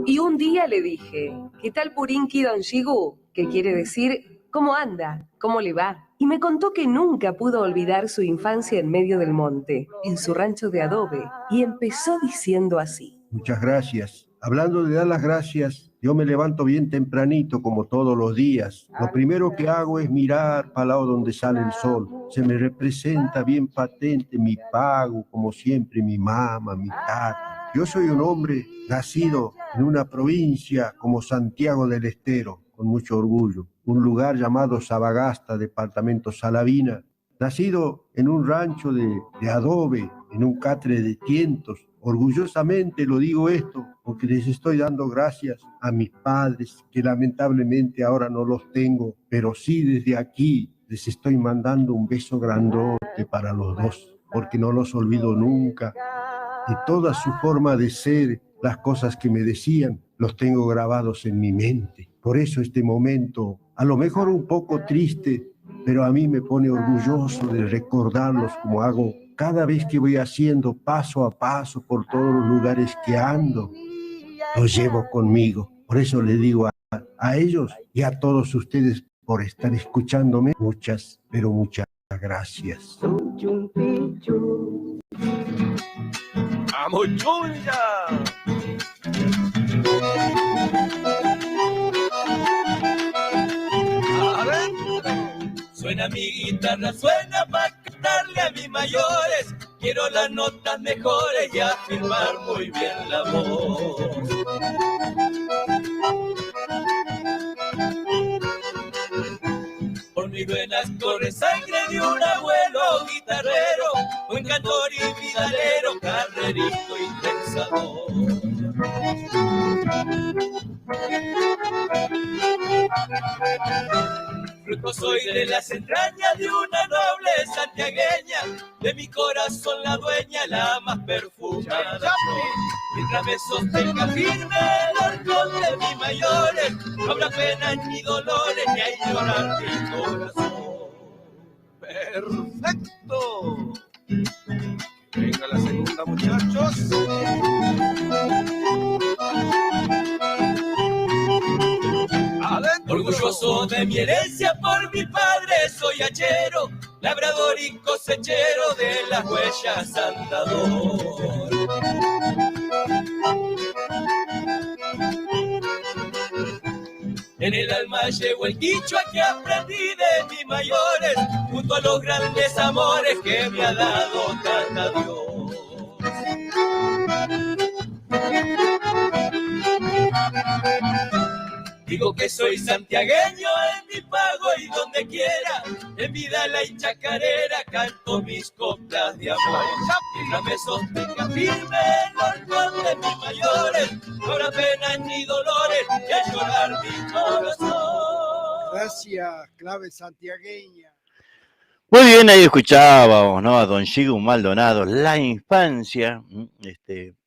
Y un día le dije, ¿qué tal Purinki Don Shigu? Que quiere decir, ¿cómo anda? ¿Cómo le va? Y me contó que nunca pudo olvidar su infancia en medio del monte, en su rancho de adobe, y empezó diciendo así. Muchas gracias. Hablando de dar las gracias, yo me levanto bien tempranito como todos los días. Lo primero que hago es mirar para el lado donde sale el sol. Se me representa bien patente mi pago, como siempre, mi mamá, mi tata. Yo soy un hombre nacido en una provincia como Santiago del Estero, con mucho orgullo. Un lugar llamado Sabagasta, departamento Salavina. Nacido en un rancho de adobe, en un catre de tientos. Orgullosamente lo digo esto porque les estoy dando gracias a mis padres, que lamentablemente ahora no los tengo, pero sí desde aquí les estoy mandando un beso grandote para los dos, porque no los olvido nunca. Y toda su forma de ser, las cosas que me decían, los tengo grabados en mi mente. Por eso este momento, a lo mejor un poco triste, pero a mí me pone orgulloso de recordarlos como hago cada vez que voy haciendo paso a paso por todos los lugares que ando. Los llevo conmigo. Por eso les digo a ellos y a todos ustedes por estar escuchándome. Muchas, pero muchas gracias. ¡Vamos, Chuya! Suena mi guitarra, suena para cantarle a mis mayores. Quiero las notas mejores y afirmar muy bien la voz. Por mis venas corre sangre de un abuelo guitarrero, buen cantor y vidalero, carrerito y pensador. Fruto soy de las entrañas de una noble santiagueña, de mi corazón la dueña, la más perfumada flor. Mientras me sostenga firme el arcón de mis mayores, no habrá pena ni dolores, ni hay llorar mi corazón. ¡Perfecto! Venga la segunda, muchachos. Orgulloso de mi herencia por mi padre soy hachero, labrador y cosechero de las huellas andador. En el alma llevo el quichua que aprendí de mis mayores, junto a los grandes amores que me ha dado tanta Dios. Digo que soy santiagueño en mi pago y donde quiera, en Vidala y Chacarera canto mis coplas de amor. Mientras me sostenga firme el orgullo de mis mayores, no habrá penas ni dolores, y a llorar mi corazón. Gracias, clave santiagueña. Muy bien, ahí escuchábamos, ¿no? A don Chigu Maldonado, La Infancia,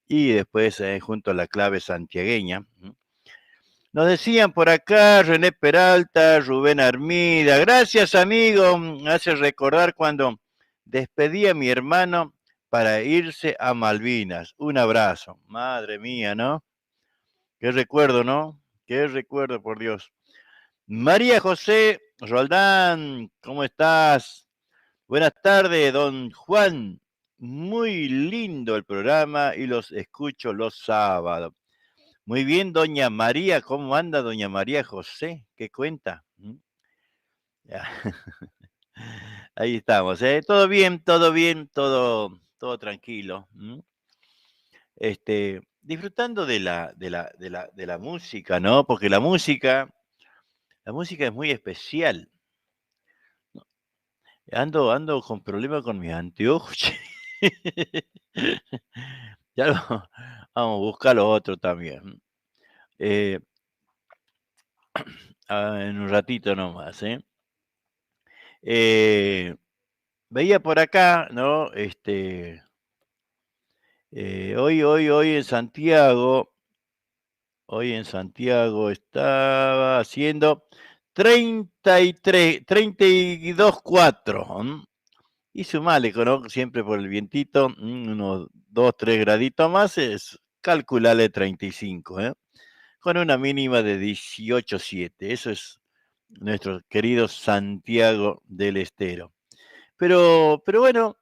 y después junto a la clave santiagueña. Nos decían por acá René Peralta, Rubén Armida, gracias amigo, me hace recordar cuando despedí a mi hermano para irse a Malvinas. Un abrazo, madre mía, ¿no? Qué recuerdo, ¿no? Qué recuerdo, por Dios. María José Roldán, ¿cómo estás? Buenas tardes, don Juan. Muy lindo el programa y los escucho los sábados. Muy bien, doña María. ¿Cómo anda doña María José? ¿Qué cuenta? Ya. Ahí estamos, ¿eh? Todo bien, todo tranquilo. Disfrutando de la música, ¿no? Porque la música es muy especial. Ando con problemas con mis anteojos. Ya vamos a buscar lo otro también. En un ratito nomás, ¿eh? Veía por acá, ¿no? Hoy en Santiago estaba haciendo 32,4. Y sumale, ¿no? Siempre por el vientito, unos 2, 3 graditos más, es calcularle 35, ¿eh? Con una mínima de 18,7. Eso es nuestro querido Santiago del Estero. Pero bueno,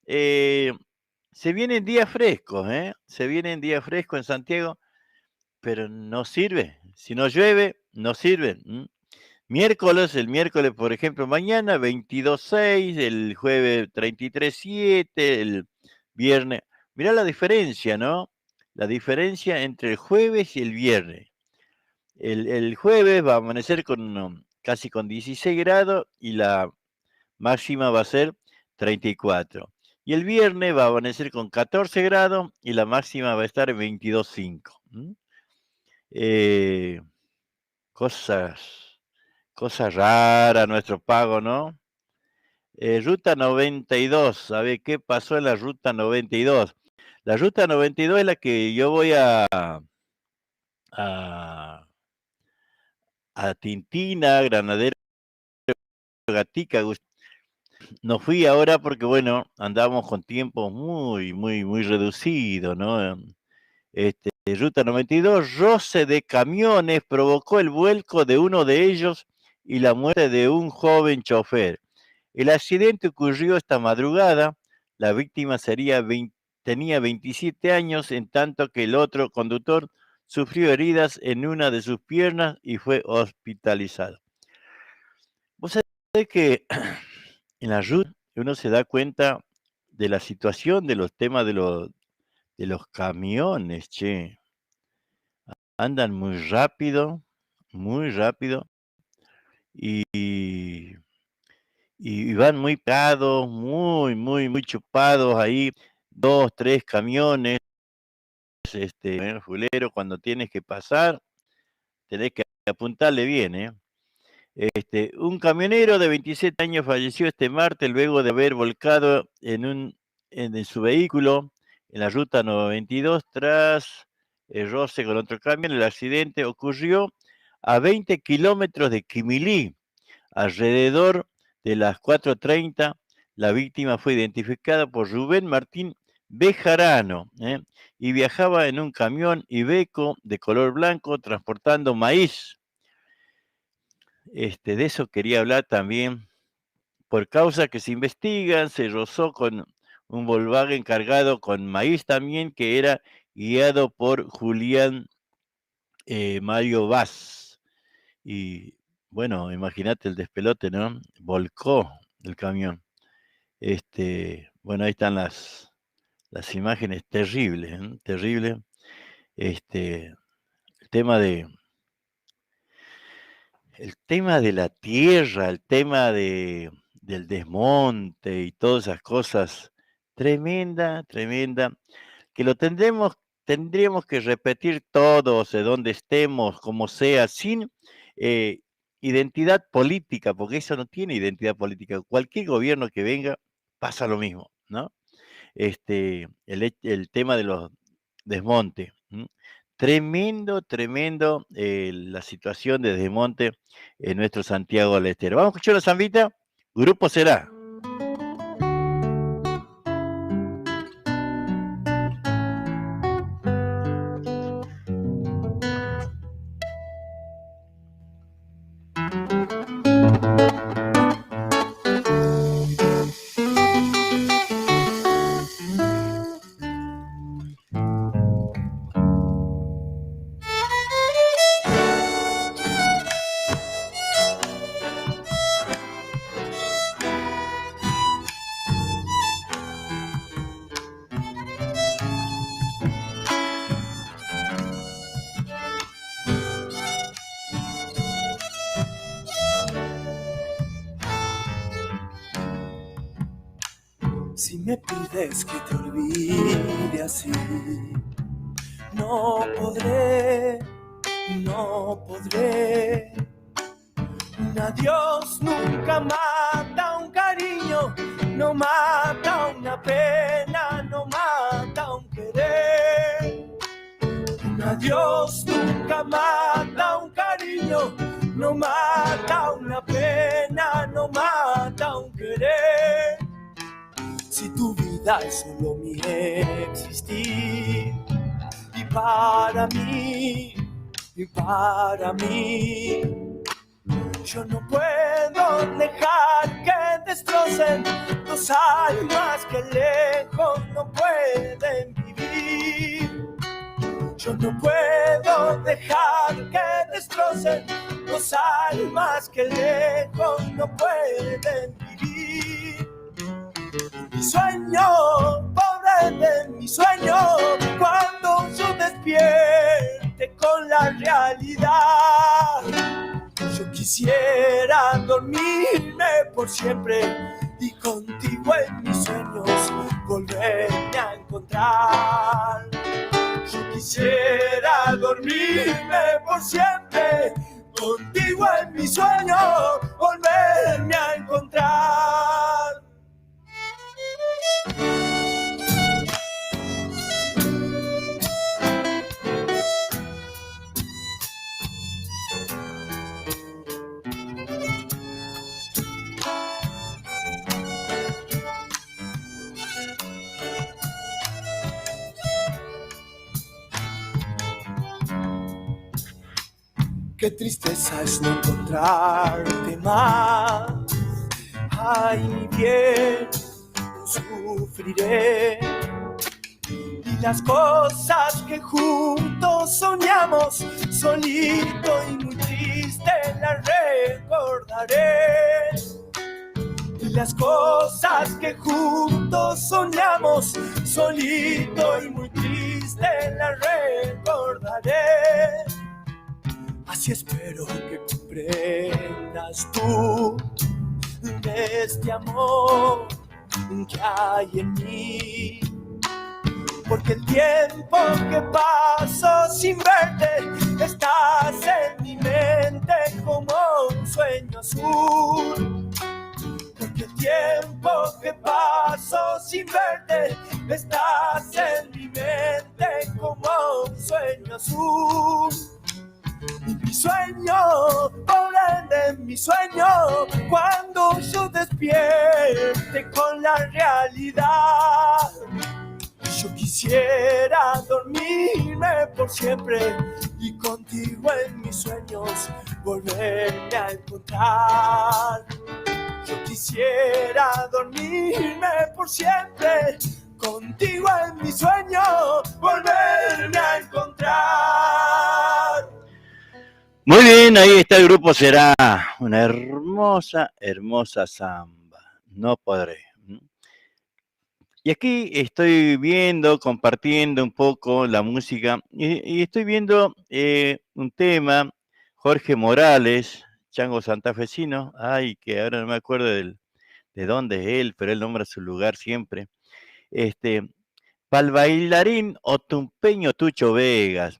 se vienen días frescos, ¿eh? Se vienen días frescos en Santiago, pero no sirve. Si no llueve, no sirve. El miércoles, por ejemplo, mañana 22,6, el jueves 33,7, el viernes. Mirá la diferencia, ¿no? La diferencia entre el jueves y el viernes. El jueves va a amanecer casi con 16 grados y la máxima va a ser 34. Y el viernes va a amanecer con 14 grados y la máxima va a estar en 22,5. Cosas raras nuestro pago, ¿no? Ruta 92, ¿sabe qué pasó en la Ruta 92? La Ruta 92 es la que yo voy a Tintina, Granadero, Gatica. No fui ahora porque, bueno, andamos con tiempo muy, muy, muy reducido, ¿no? Ruta 92, roce de camiones provocó el vuelco de uno de ellos y la muerte de un joven chofer. El accidente ocurrió esta madrugada. La víctima tenía 27 años, en tanto que el otro conductor sufrió heridas en una de sus piernas y fue hospitalizado. Vos sabés que en la ruta uno se da cuenta de la situación de los temas de los camiones, che. Andan muy rápido, y van muy pegados, muy, muy, muy chupados ahí, 2, 3 camiones, fulero, cuando tienes que pasar, tenés que apuntarle bien, ¿eh? Un camionero de 27 años falleció este martes luego de haber volcado en su vehículo en la ruta 92 tras el roce con otro camión. El accidente ocurrió a 20 kilómetros de Quimilí, alrededor de las 4:30. La víctima fue identificada por Rubén Martín Bejarano, y viajaba en un camión Iveco de color blanco transportando maíz. De eso quería hablar también. Por causa que se investigan, se rozó con un Volkswagen cargado con maíz también, que era guiado por Julián Mario Vaz. Y bueno, imagínate el despelote, ¿no? Volcó el camión. Bueno, ahí están las imágenes terribles, ¿eh? Terrible. El tema de la tierra, el tema del desmonte y todas esas cosas, tremenda, que lo tendríamos que repetir todos de donde estemos, como sea, sin identidad política, porque eso no tiene identidad política. Cualquier gobierno que venga pasa lo mismo, ¿no? El tema de los desmontes. Tremendo, tremendo la situación de desmonte en nuestro Santiago del Estero. Vamos a escuchar a Zambita, Grupo Será. Si me pides que te olvide así, no podré, no podré. Un adiós nunca mata un cariño, no mata una pena, no mata un querer. Un adiós nunca mata un cariño, no mata una pena, no mata un querer. Si tu vida es solo mi existir, y para mí, yo no puedo dejar que destrocen dos almas que lejos no pueden vivir. Yo no puedo dejar que destrocen dos almas que lejos no pueden vivir. Mi sueño, pobre de mi sueño, cuando yo despierte con la realidad. Yo quisiera dormirme por siempre y contigo en mis sueños volverme a encontrar. Yo quisiera dormirme por siempre, contigo en mis sueños volverme a encontrar. Qué tristeza es no encontrarte más. Ay, mi bien, sufriré. Y las cosas que juntos soñamos, solito y muy triste las recordaré. Y las cosas que juntos soñamos, solito y muy triste las recordaré. Así espero que comprendas tú de este amor que hay en mí. Porque el tiempo que paso sin verte, estás en mi mente como un sueño azul. Porque el tiempo que paso sin verte, estás en mi mente como un sueño azul. Y mi sueño, pobre de mi sueño, cuando yo despierte con la realidad. Yo quisiera dormirme por siempre y contigo en mis sueños volverme a encontrar. Yo quisiera dormirme por siempre, contigo en mis sueños volverme a encontrar. Muy bien, ahí está el Grupo Será, una hermosa, hermosa samba, no podré. Y aquí estoy viendo, compartiendo un poco la música, y estoy viendo un tema, Jorge Morales, chango santafesino, ay, que ahora no me acuerdo de dónde es él, pero él nombra su lugar siempre. Pal bailarín otumpeño Tucho Vegas.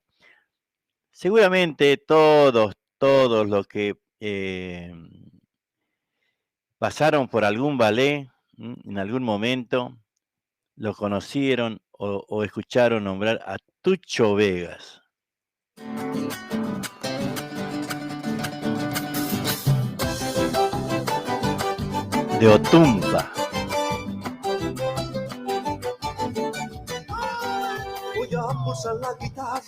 Seguramente todos los que pasaron por algún ballet en algún momento, lo conocieron o escucharon nombrar a Tucho Vegas. De Otumpa. Voy a posar la guitarra,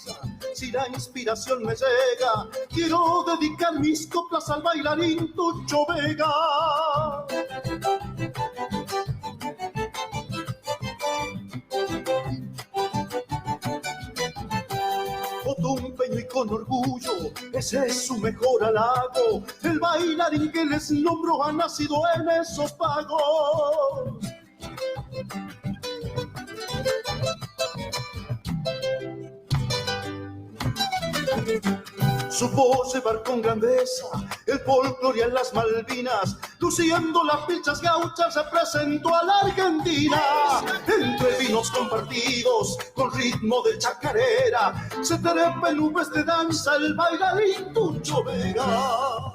si la inspiración me llega, quiero dedicar mis coplas al bailarín Tucho Vega. Otumpeño y con orgullo, ese es su mejor halago, el bailarín que les nombro ha nacido en esos pagos. Supo llevar con grandeza el folclore en las Malvinas, luciendo las pilchas gauchas representó a la Argentina. Entre vinos compartidos con ritmo de chacarera, se trepa en nubes de danza el bailarín Tucho Vega.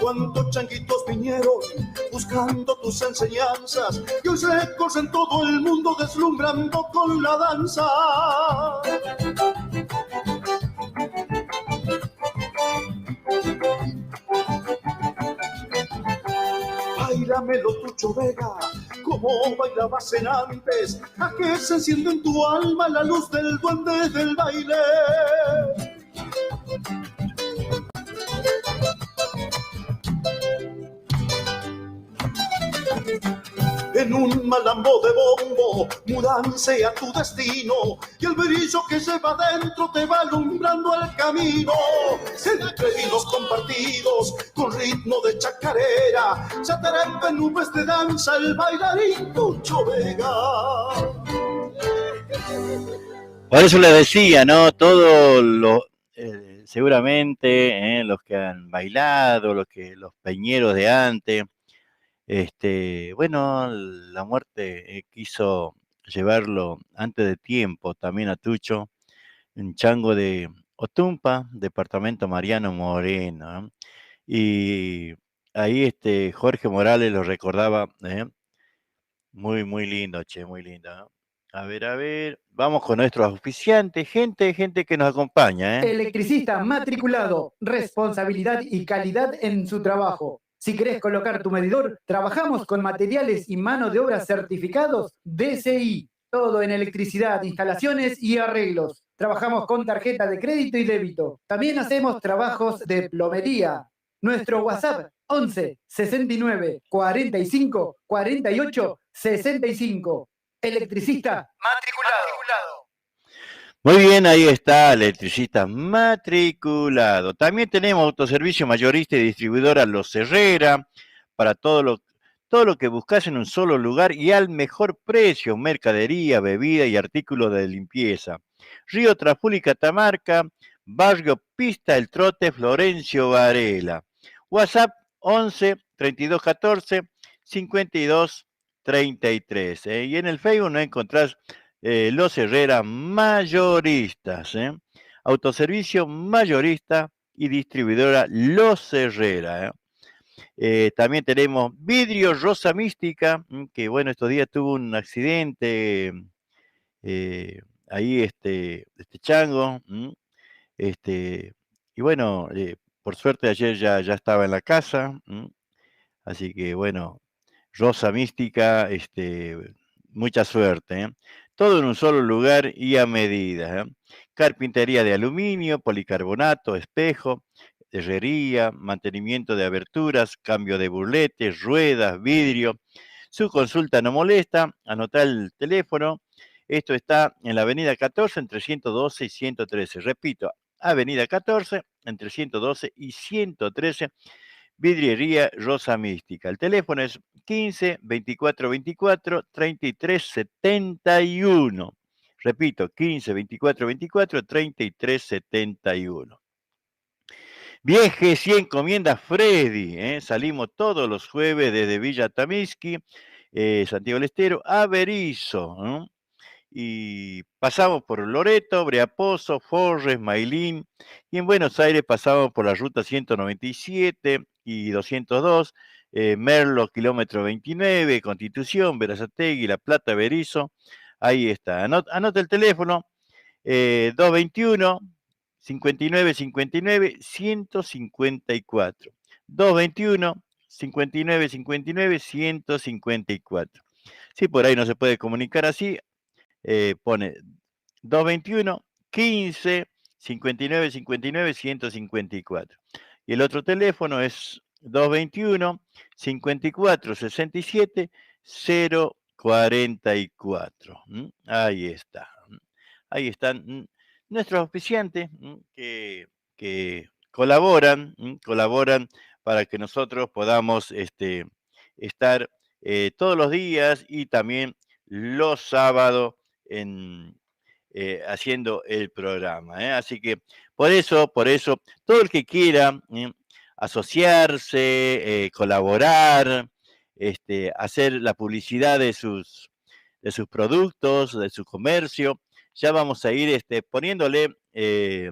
Cuántos changuitos vinieron buscando tus enseñanzas y hoy recorren todo el mundo deslumbrando con la danza. Báilamelo, Tucho Vega, como bailabas en antes, a que se enciende en tu alma la luz del duende del baile. En un malambo de bombo, mudanse a tu destino, y el brillo que lleva dentro te va alumbrando el camino. Entre vinos compartidos, con ritmo de chacarera, se trepa en nubes de danza el bailarín Tucho Vega. Por eso les decía, ¿no? Todos los, seguramente, los que han bailado, los peñeros de antes, bueno, la muerte quiso llevarlo antes de tiempo también a Tucho, un chango de Otumpa, departamento Mariano Moreno, ¿no? Y ahí Jorge Morales lo recordaba, muy, muy lindo, che, muy lindo, ¿no? A ver, vamos con nuestros auspiciantes, gente que nos acompaña, Electricista matriculado, responsabilidad y calidad en su trabajo. Si querés colocar tu medidor, trabajamos con materiales y mano de obra certificados DCI. Todo en electricidad, instalaciones y arreglos. Trabajamos con tarjeta de crédito y débito. También hacemos trabajos de plomería. Nuestro WhatsApp 11 69 45 48 65. Electricista matriculado. Muy bien, ahí está, electricista matriculado. También tenemos autoservicio mayorista y distribuidora Los Herrera, para todo lo que buscas en un solo lugar y al mejor precio, mercadería, bebida y artículos de limpieza. Río Traful y Catamarca, Barrio Pista El Trote, Florencio Varela. WhatsApp 11 32 14 52 33. Y en el Facebook no encontrás Los Herrera Mayoristas, autoservicio mayorista y distribuidora Los Herrera. También tenemos Vidrio Rosa Mística, que bueno, estos días tuvo un accidente ahí este chango, y bueno, por suerte ayer ya estaba en la casa, así que bueno, Rosa Mística, mucha suerte, todo en un solo lugar y a medida. Carpintería de aluminio, policarbonato, espejo, herrería, mantenimiento de aberturas, cambio de burletes, ruedas, vidrio. Su consulta no molesta, anotá el teléfono. Esto está en la avenida 14 entre 112 y 113. Repito, avenida 14 entre 112 y 113. Vidriería Rosa Mística. El teléfono es 15 24 24 33 71. Repito, 15 24 24 33 71. Viajes y encomiendas Freddy. Salimos todos los jueves desde Villa Tamisqui, Santiago del Estero, a Berizo. Y pasamos por Loreto, Breapozo, Forres, Mailín. Y en Buenos Aires pasamos por la ruta 197 y 202, Merlo, kilómetro 29, Constitución, Berazategui, La Plata, Berizo. Ahí está. Anota el teléfono, 221 59 59 154. 221 59 59 154. Si por ahí no se puede comunicar así, pone 221 15 59 59 154. Y el otro teléfono es 221 54 67 044. Ahí está. Ahí están nuestros auspiciantes que colaboran para que nosotros podamos estar todos los días y también los sábados haciendo el programa. Así que por eso, todo el que quiera asociarse, colaborar, hacer la publicidad de sus productos, de su comercio, ya vamos a ir poniéndole, ya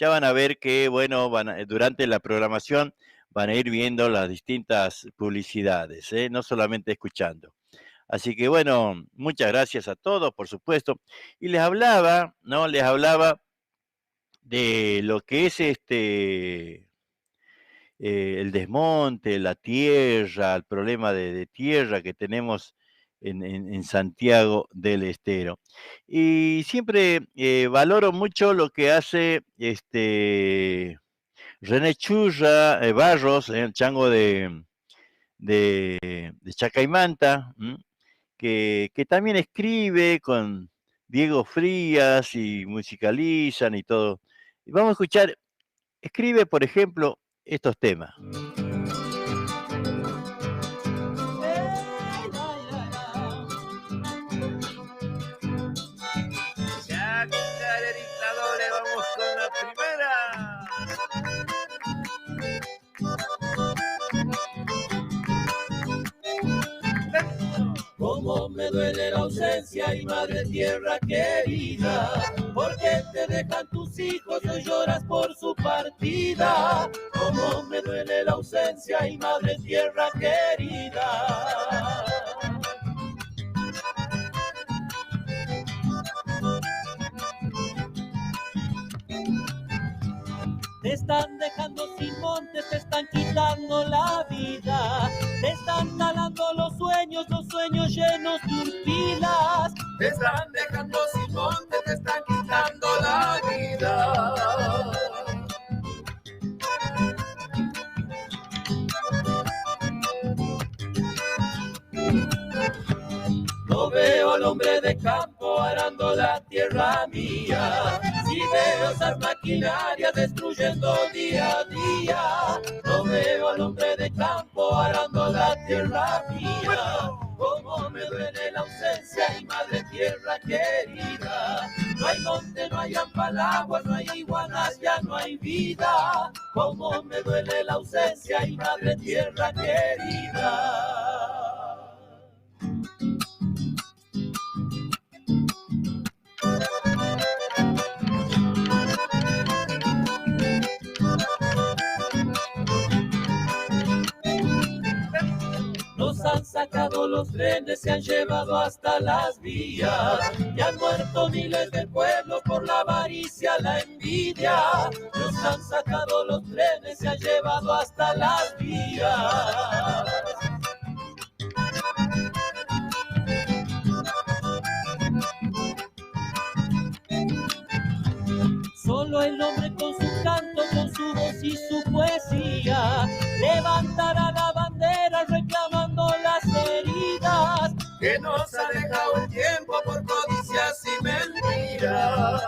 van a ver que, bueno, durante la programación van a ir viendo las distintas publicidades, no solamente escuchando. Así que, bueno, muchas gracias a todos, por supuesto. Y les hablaba de lo que es el desmonte, la tierra, el problema de tierra que tenemos en Santiago del Estero. Y siempre valoro mucho lo que hace René Churra Barros, el chango de Chacaimanta, que también escribe con Diego Frías y musicalizan y todo. Y vamos a escuchar, escribe, por ejemplo, estos temas. Vamos con la primera. Cómo me duele la ausencia y madre tierra querida, porque te dejan tus hijos y lloras por su partida. Cómo me duele la ausencia y madre tierra querida. Te están dejando sin montes, te están quitando la vida, te están talando los sueños llenos de urpilas. Te están dejando sin montes, te están quitando la vida. No veo al hombre de campo arando la tierra mía, si veo esas maquinarias destruyendo día a día. No veo al hombre de campo arando la tierra mía. Cómo me duele la ausencia y madre tierra querida. No hay monte, no hay ampalaguas, no hay iguanas, ya no hay vida. Cómo me duele la ausencia y madre tierra querida. Nos han sacado los trenes, se han llevado hasta las vías y han muerto miles de pueblos por la avaricia, la envidia. Nos han sacado los trenes, se han llevado hasta las vías. Solo el hombre con su canto, con su voz y su poesía levantará la bandera reclamando las heridas que nos ha dejado el tiempo por codicias y mentiras.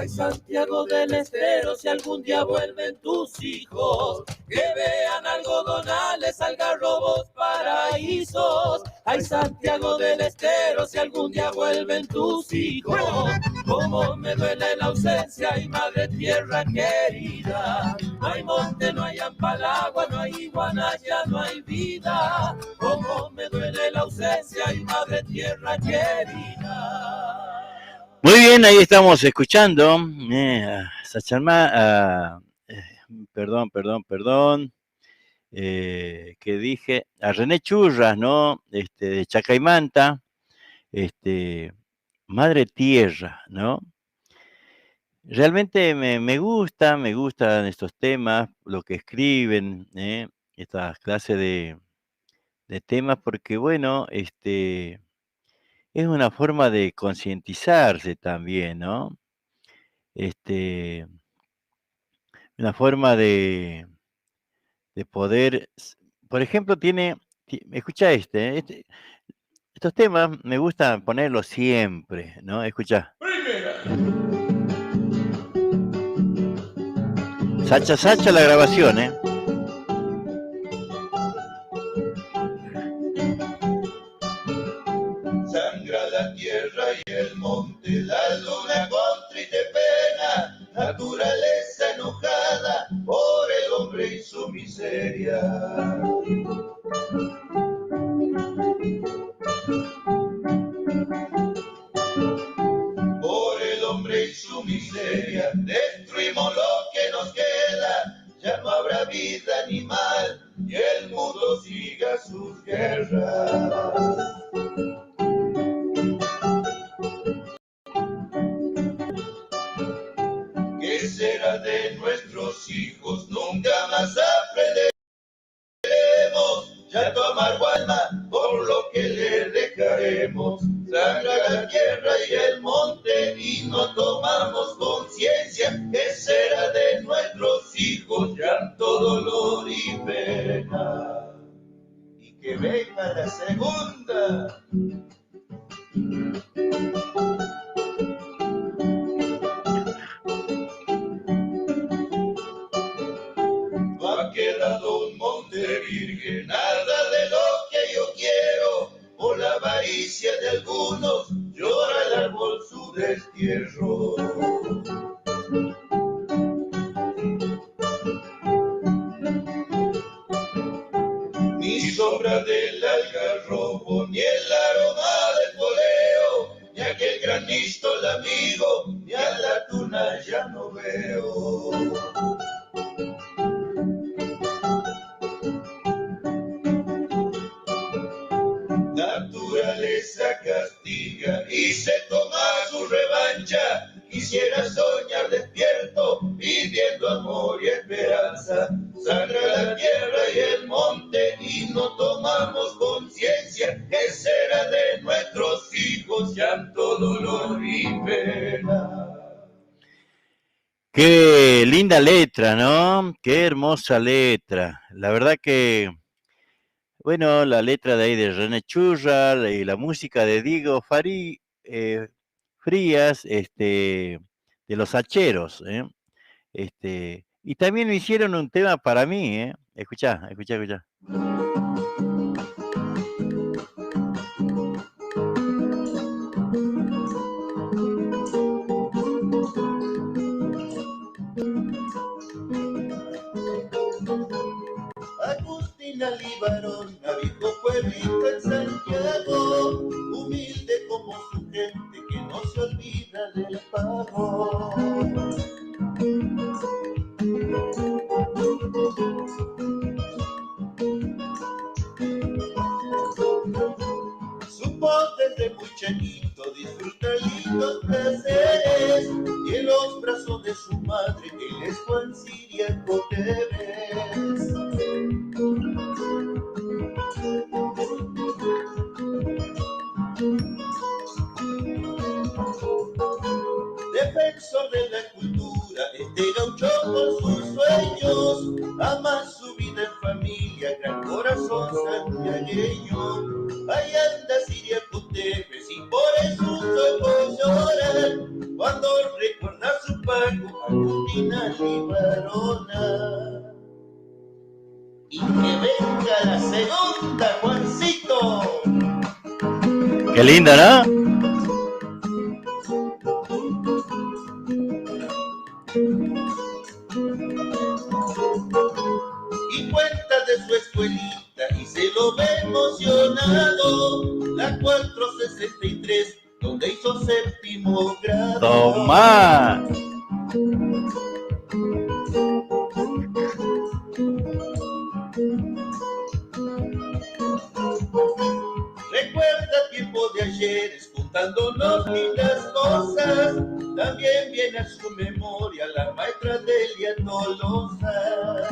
Ay, Santiago del Estero, si algún día vuelven tus hijos, que vean algodonales, algarrobos, paraísos. Ay, Santiago del Estero, si algún día vuelven tus hijos, cómo me duele la ausencia y madre tierra querida. No hay monte, no hay ampalagua, no hay iguana, ya no hay vida. Cómo me duele la ausencia y madre tierra querida. Muy bien, ahí estamos escuchando a Sachalma, que dije, a René Churras, ¿no? De Chacaimanta, Madre Tierra, ¿no? Realmente me gustan estos temas, lo que escriben, estas clases de temas, porque bueno, es una forma de concientizarse también, ¿no? Una forma de poder, por ejemplo, escucha estos temas me gusta ponerlos siempre, ¿no? Escucha. Sacha la grabación, ¿eh? Sangra la tierra y el monte, la luna con triste pena, naturaleza enojada por el hombre y su miseria. Por el hombre y su miseria, destruimos lo que nos queda, ya no habrá vida ni mal, y el mundo siga sus guerras. ¿Qué será de nuestros hijos? Nunca más aprenderemos, ya tomar alma por lo que le dejaremos. Sangra la tierra y el monte y no tomamos conciencia. ¿Qué será de nuestros hijos? Llanto, dolor y pena. Y que venga la segunda. No ha quedado un monte virgen, nada de lo que yo quiero. Por la avaricia de algunos llora el árbol su destierro. Ni sombra del algarrobo, ni el aroma del poleo, ni aquel granizo el amigo, ni a la tuna ya no veo. Naturaleza castiga y se toma su revancha. Quisiera soñar despierto, viviendo amor y esperanza. Sangra la tierra y el monte y no tomamos conciencia. ¿Qué será de nuestros hijos? Llanto, dolor y pena. Qué linda letra, ¿no? Qué hermosa letra. La verdad que, bueno, la letra de ahí de René Churras y la música de Diego Frías, de los Hacheros, y también me hicieron un tema para mí, Escuchá. Agustina Libarona, viejo pueblito en Santiago, humilde como su gente que no se olvida del pago. Supo desde muy chanito disfrutar lindos placeres y en los brazos de su madre él es Juan Siriaco Tevez. Defensor de la cultura, este gaucho con sus sueños, ama su vida en familia, gran corazón santiagueño. Ahí anda Siriaco Tevez y por eso sus ojos lloran cuando recuerda su Qué lindo, ¿no? Y cuenta de su escuelita y se lo ve emocionado. La 463, donde hizo séptimo grado. Toma. Recuerda tiempos de ayeres contándonos lindas cosas. También viene a su memoria la maestra Delia Tolosa.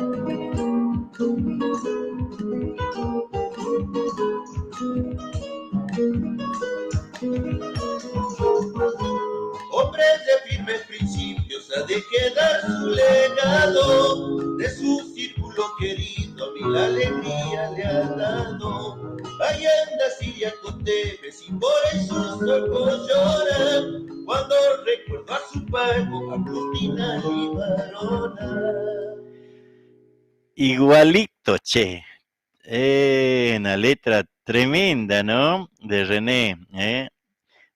Hombre de firmes principios ha de quedar su legado. De su círculo querido a mí la alegría le ha dado. Ahí anda Ciriaco Tevez y por eso sus ojos lloran cuando recuerdo a su pago, Agustina Libarona. Igualito, che. Una letra tremenda, ¿no? De René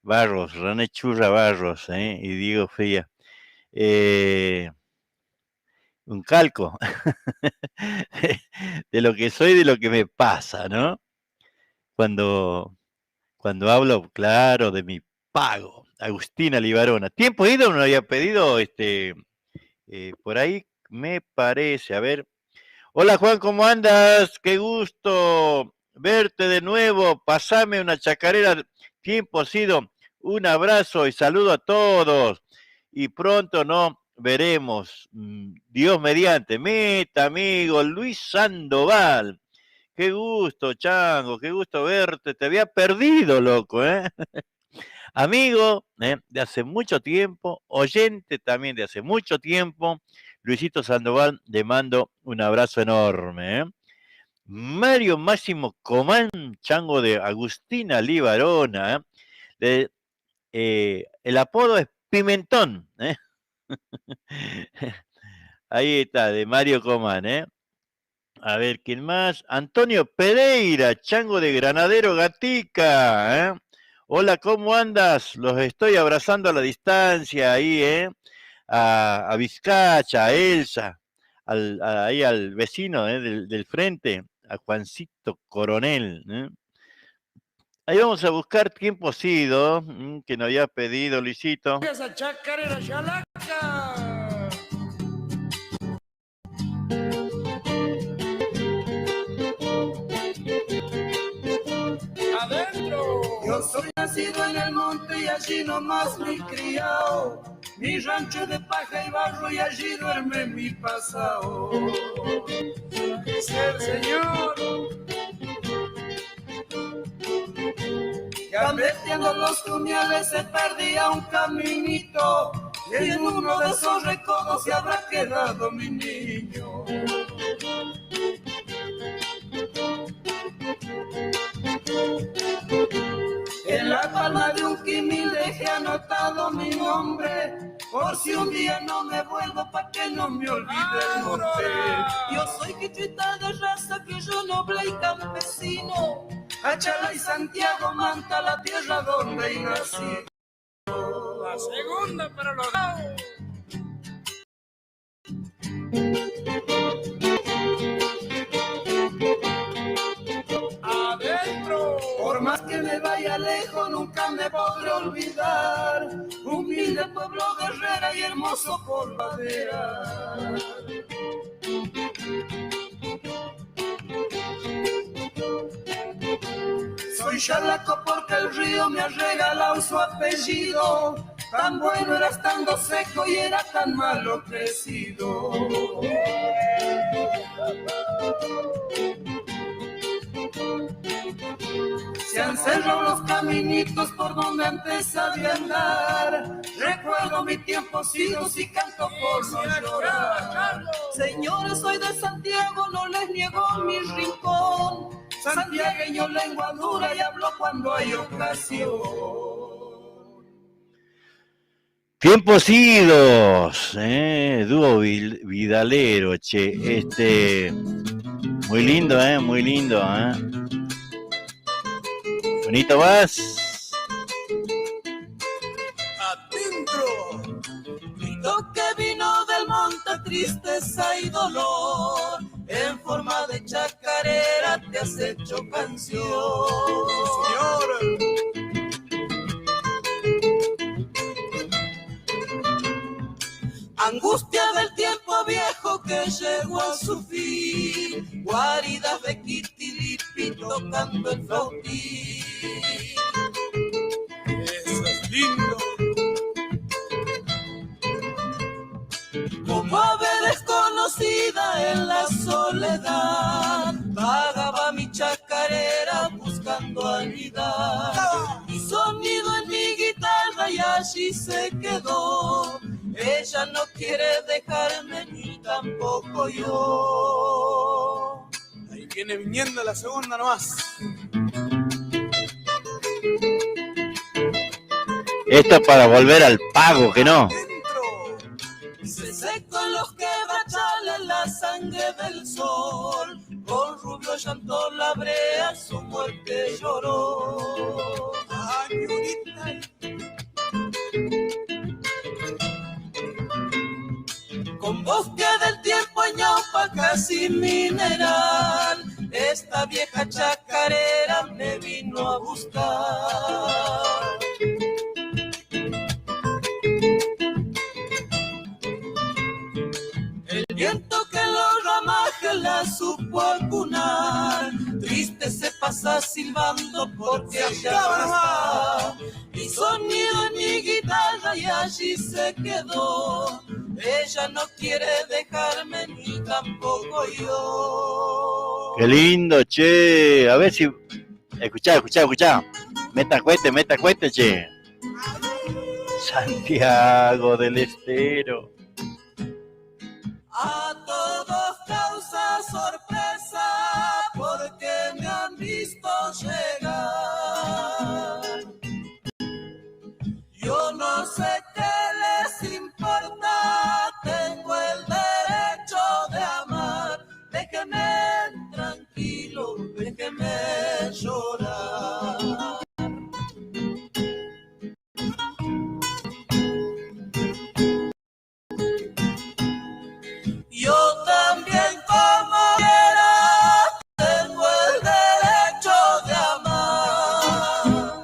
Barros, René Churra Barros, y Diego Fría. Un calco de lo que soy, de lo que me pasa, ¿no? Cuando hablo, claro, de mi pago, Agustina Libarona. Tiempo ido, no había pedido, por ahí me parece, a ver. Hola Juan, ¿cómo andas? Qué gusto verte de nuevo. Pasame una chacarera, tiempo ha sido. Un abrazo y saludo a todos. Y pronto nos veremos. Dios mediante. Meta, amigo Luis Sandoval. Qué gusto, Chango, qué gusto verte. Te había perdido, loco, ¿eh? Amigo de hace mucho tiempo, oyente también de hace mucho tiempo, Luisito Sandoval, le mando un abrazo enorme. Mario Máximo Comán, Chango de Agustina Libarona. El apodo es Pimentón. Ahí está, de Mario Comán, A ver, ¿quién más? Antonio Pereira, Chango de Granadero Gatica, Hola, ¿cómo andas? Los estoy abrazando a la distancia ahí, A Vizcacha, a Elsa, ahí al vecino del frente, a Juancito Coronel. Ahí vamos a buscar tiempo sido, que nos había pedido Luisito. Esa chacarera chalaca. Adentro. Yo soy nacido en el monte y allí nomás me he criado. Mi rancho es de paja y barro y allí duerme mi pasado. Es el Señor. Ya metiendo los cuñales se perdía un caminito y en uno de esos recodos se habrá quedado mi niño. En la palma de un quimil dejé anotado mi nombre, por si un día no me vuelvo pa' que no me olvide el monte. Yo soy quichuita de raza, que yo noble y campesino, Achala y Santiago Manta, la tierra donde nací. La segunda para los dos. Adentro. Por más que me vaya lejos, nunca me podré olvidar. Humilde pueblo guerrera y hermoso por bandera. Soy chalaco porque el río me ha regalado su apellido. Tan bueno era estando seco y era tan malo crecido. Se han cerrado los caminitos por donde antes sabía andar. Recuerdo mi tiempo sido y canto por no llorar. Señores, soy de Santiago, no les niego mi rincón. Santiagueño, lengua dura y hablo cuando hay ocasión. Tiempos idos, dúo vidalero, che, muy lindo, muy lindo, Bonito vas. tristeza y dolor, en forma de chacarera te has hecho canción. Señor. Angustia del tiempo viejo que llegó a su fin, guaridas de Kitilipi tocando el flautín. Eso es lindo. Como ave desconocida en la soledad, vagaba mi chacarera buscando anidar. Mi sonido en mi guitarra y allí se quedó. Ella no quiere dejarme ni tampoco yo. Ahí viene viniendo la segunda nomás. Esto para volver al pago, que no. Se secó los quebrachales la sangre del sol, con rubio llanto la brea su muerte lloró. Ay, con bosque del tiempo ñopa casi mineral, esta vieja chacarera me vino a buscar. El viento que los ramajes la supo acunar, triste se pasa silbando porque allá no está. Mi sonido en mi guitarra y allí se quedó. Ella no quiere dejarme ni tampoco yo. Qué lindo, che. A ver si... Escuchá. Meta cuete, che. Santiago del Estero. A todos causa sorpresa porque me han visto llegar. Yo no sé qué les importa, tengo el derecho de amar. Déjeme tranquilo, déjeme llorar. Yo también como quiera tengo el derecho de amar.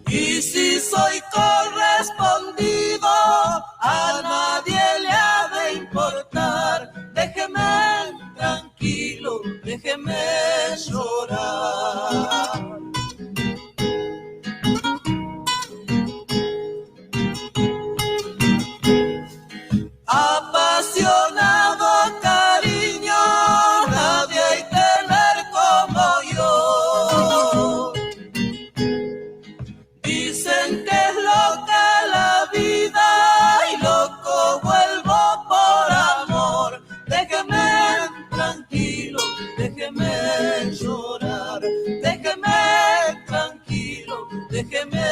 Y si soy correspondido, a nadie le ha de importar. Déjeme tranquilo, déjeme llorar. Apasionado cariño, nadie hay tener como yo. Dicen que es loca la vida y loco vuelvo por amor. Déjeme tranquilo, déjeme llorar. Déjeme tranquilo, déjeme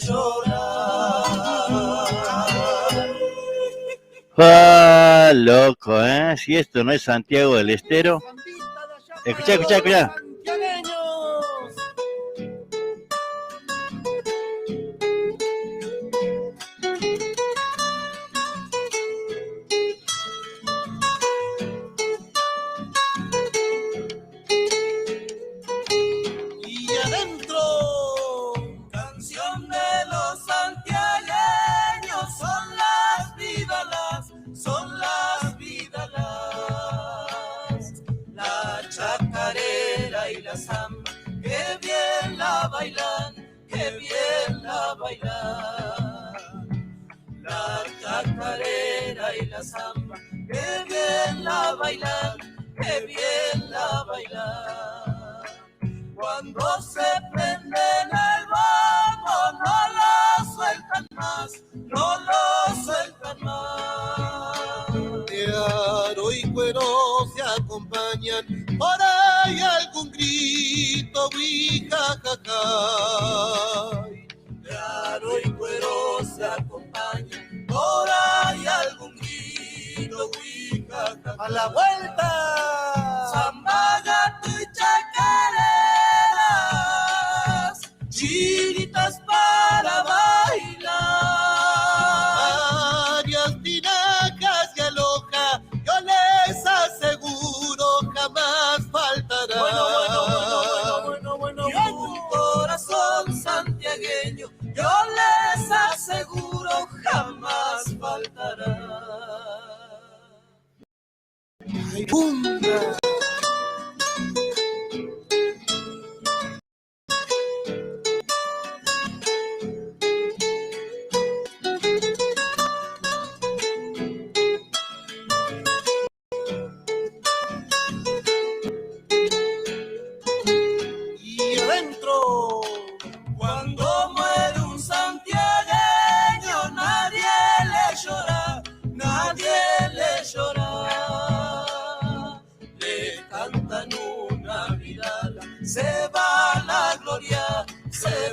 llorar. Ah, loco, ¿eh? Si esto no es Santiago del Estero. Escuchá. Y adentro, canción de los santiagueños, son las vídalas, la chacarera y la samba, que bien la bailan, que bien la bailan. La chacarera y la samba, que bien la bailan, que bien la bailan. Cuando se prenden el bombo, no lo sueltan más, no lo sueltan más. De aro y cuero se acompañan, por ahí algún grito, jajaja. De aro y cuero se acompañan, por ahí algún grito, jajaja. A la vuelta. Samba, gato y chacareras, chiritas para bailar. Varias tinajas y al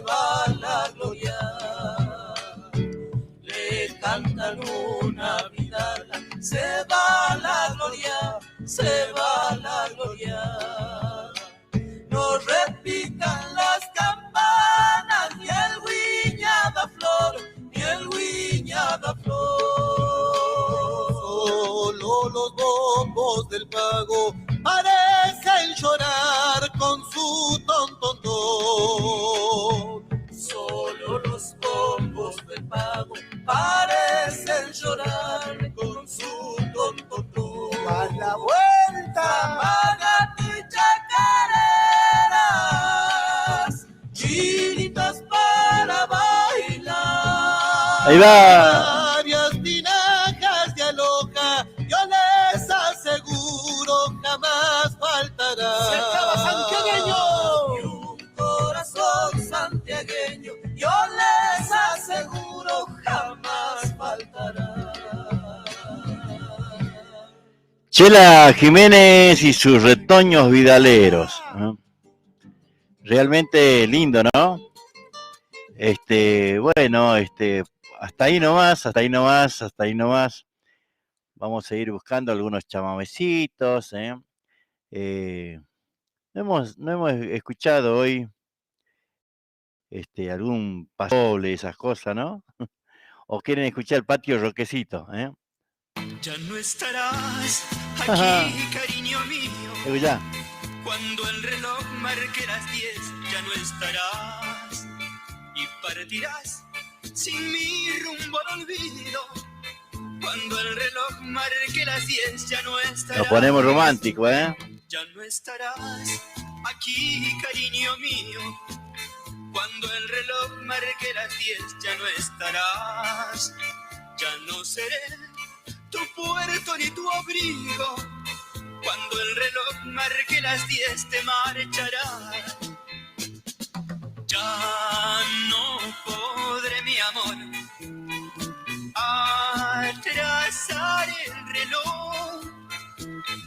va la gloria. Le cantan una vidala, se va la gloria, se va la gloria. Nos repican las campanas, ni el huiña da flor, ni el huiña da flor. Solo los bombos del pago parecen llorar con su ton, ton, ton. Solo los bombos del pago parecen llorar con su ton, ton, ton. ¡A la vuelta! Apaga tu chacareras, chinitas para bailar. Ahí va. Varias tinajas de aloja, yo les aseguro jamás faltará. Se acaba santiagueño. Y un corazón santiagueño, yo les aseguro jamás faltará. Chela Jiménez y sus retoños vidaleros, ¿no? Realmente lindo, ¿no? Bueno, hasta ahí nomás. Vamos a ir buscando algunos chamamecitos, ¿eh? No hemos escuchado hoy algún pasoble, esas cosas, ¿no? O quieren escuchar el Patio Roquecito, ¿eh? Ya no estarás aquí, cariño mío. Escuchá. Cuando el reloj marque las 10, ya no estarás. Y partirás sin mi rumbo al olvido. Cuando el reloj marque las 10, ya no estarás. Nos ponemos románticos, ¿eh? Ya no estarás aquí, cariño mío. Cuando el reloj marque las 10, ya no estarás. Ya no seré tu puerto ni tu abrigo. Cuando el reloj marque las 10 te marcharás. Ya no podré, mi amor, atrasar el reloj,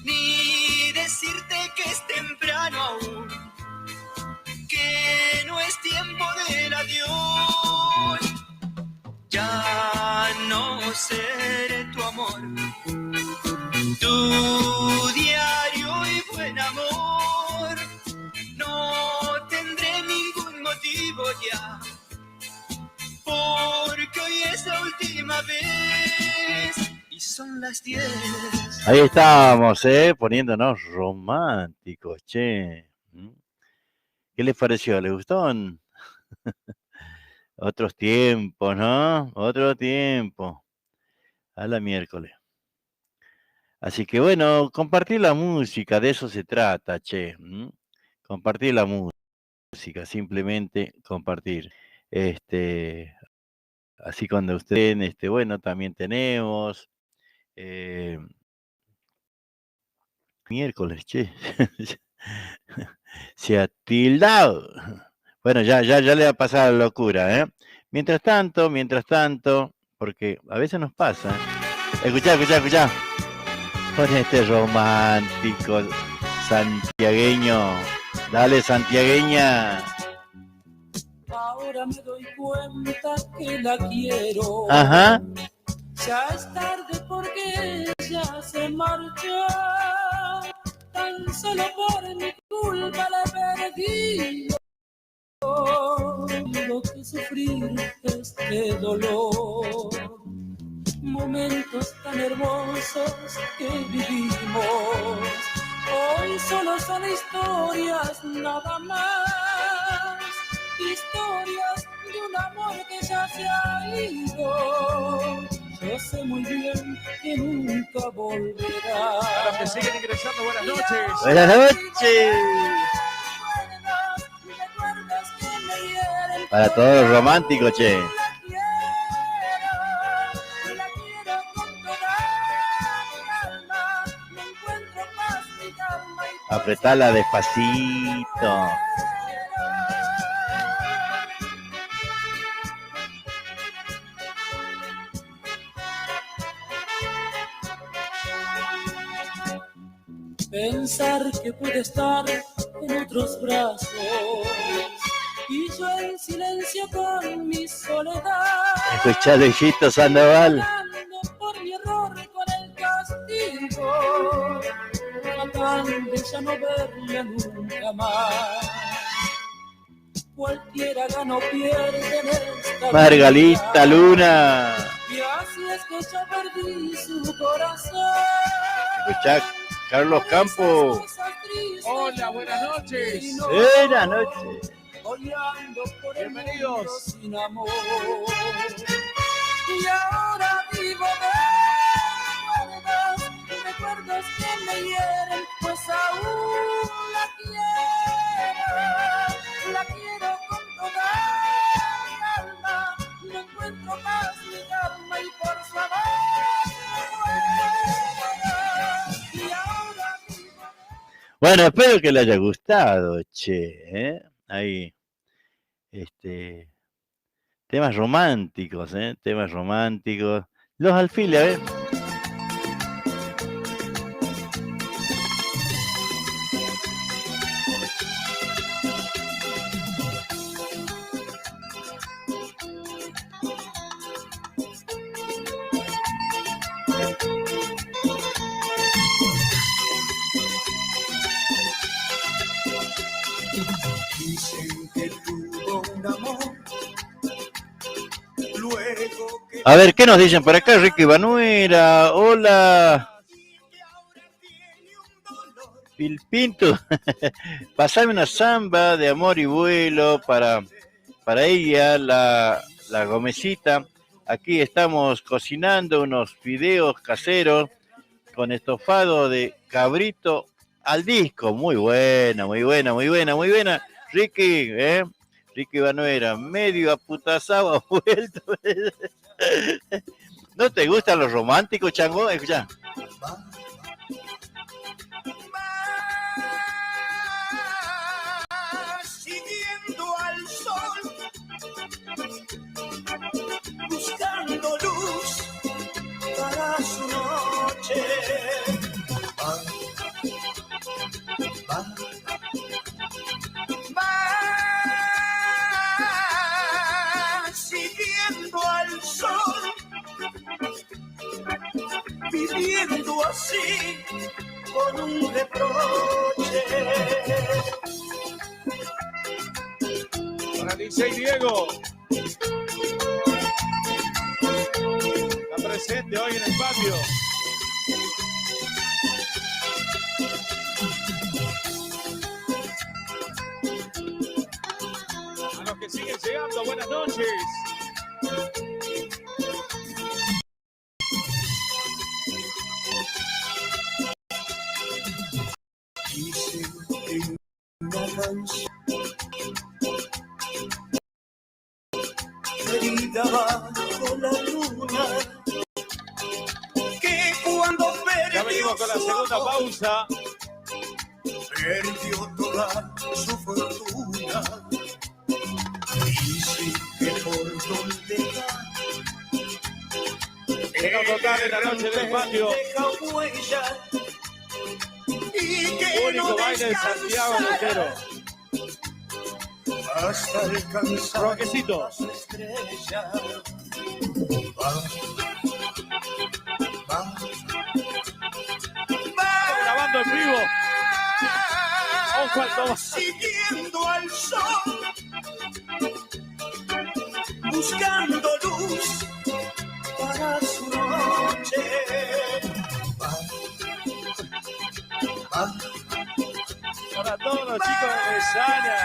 ni decirte que es temprano aún, que no es tiempo del adiós. Ya no seré tu amor, tu diario y buen amor. No tendré ningún motivo ya, porque hoy es la última vez y son las 10. Ahí estábamos, poniéndonos románticos, che. ¿Qué les pareció? ¿Les gustó? Otros tiempos, ¿no? Otro tiempo. A la miércoles. Así que bueno, compartir la música, de eso se trata, che. Compartir la música, simplemente compartir. Así cuando ustedes, bueno, también tenemos miércoles, che. Se ha tildado. Bueno, ya le va a pasar la locura, ¿eh? Mientras tanto, porque a veces nos pasa. Escuchá. Con este romántico santiagueño. Dale, santiagueña. Ahora me doy cuenta que la quiero. Ajá. Ya es tarde porque ella se marcha. Tan solo por mi culpa la he perdido. Lo que sufrir este dolor. Momentos tan hermosos que vivimos. Hoy solo son historias, nada más. Historias de un amor que ya se ha ido. Yo sé muy bien que nunca volverá. A los que siguen ingresando, buenas noches. Buenas noches. Para todos los románticos, che. Apretala despacito. Pensar que puede estar en otros brazos y yo en silencio con mi soledad. Escuchá, Luisito Sandoval. Pagando por mi error con el castigo, tratando de ya no verla nunca más. Cualquiera gana o pierde en esta Margarita vida. Luna. Y así es que yo perdí su corazón. Escuchá, Carlos Campos. Hola, buenas noches. Buenas noches. Bienvenidos. Sin amor. Y ahora vivo de recuerdos que me hieren, pues aún la quiero con toda mi alma. No encuentro más ni calma y por su amor. Y ahora vivo. Bueno, espero que le haya gustado, che. Ahí, temas románticos, temas románticos. Los alfiles, a ver. Dicen que tuvo un amor. Luego que A ver, ¿qué nos dicen por acá? Ricky Banuera, hola. Pilpinto, pasame una samba de amor y vuelo para ella, la Gomecita. Aquí estamos cocinando unos fideos caseros con estofado de cabrito al disco. Muy buena, muy buena, muy buena, muy buena. Ricky, Ricky Banuera, medio aputazado, vuelto. ¿No te gustan los románticos, Chango? Escucha. siguiendo al sol, buscando luz para su noche. Va siguiendo al sol, viviendo así con un reproche. Para DJ Diego. Está presente hoy en el patio. A los que siguen llegando, buenas noches. Dicen en una canción herida bajo la luna, que cuando perdió Ya venimos con la segunda pausa. perdió toda su fortuna. Dicen que por donde va Llega a tocar en la noche del patio. deja huella y que Único no baile de Santiago Lutero. hasta alcanzar Roquecito. las estrellas. Estamos grabando en vivo. Ojo al toma. Siguiendo al sol, buscando luz para su noche. Para todos los chicos de Mesaña.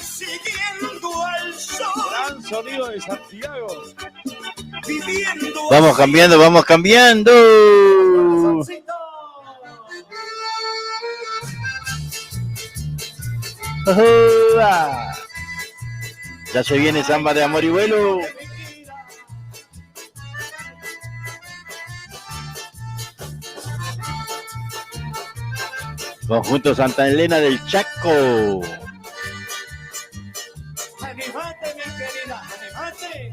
Siguiendo al sol, Gran sonido de Santiago. viviendo Vamos cambiando, vamos cambiando. Ya se viene samba de amor y vuelo. Conjunto Santa Elena del Chaco. Animate, mi querida, animate.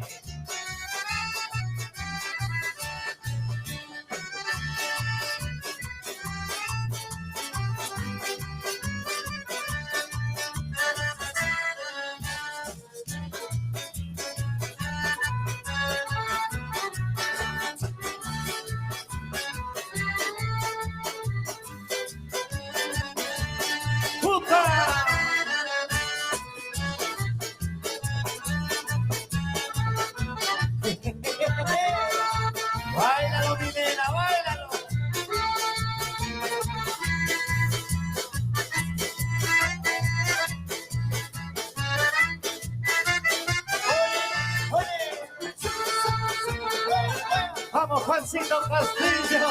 Vamos, Juancito Castillo.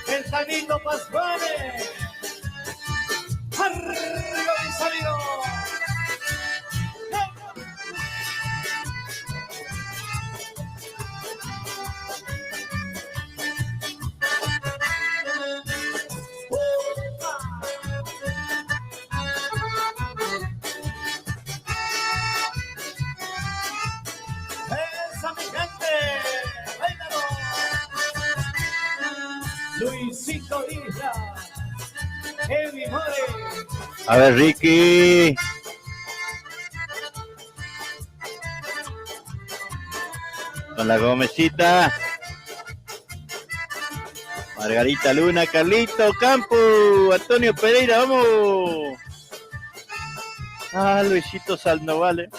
El Tanito Pascuale. Arriba, mis amigos. ¡Esa, mi gente! ¡Bailalo! Luisito Isla. Evi More. A ver, Ricky. Con la Gómezita. Margarita Luna, Carlito Campo, Antonio Pereira, vamos. Ah, Luisito Sandoval.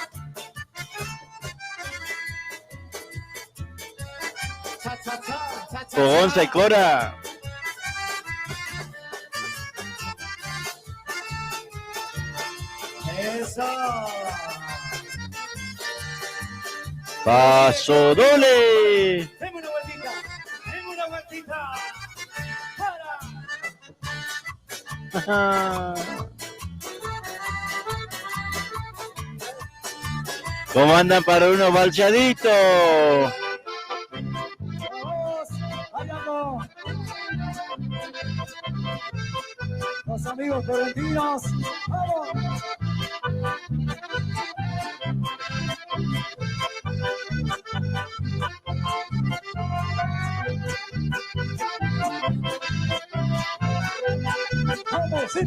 Gonza y Cora. Eso. Paso doble. Deme una vueltita. Deme una vueltita. Para. ¿Cómo andan para unos balchaditos? Vamos, bailando. Los amigos correntinos. Vamos. Vamos, sí.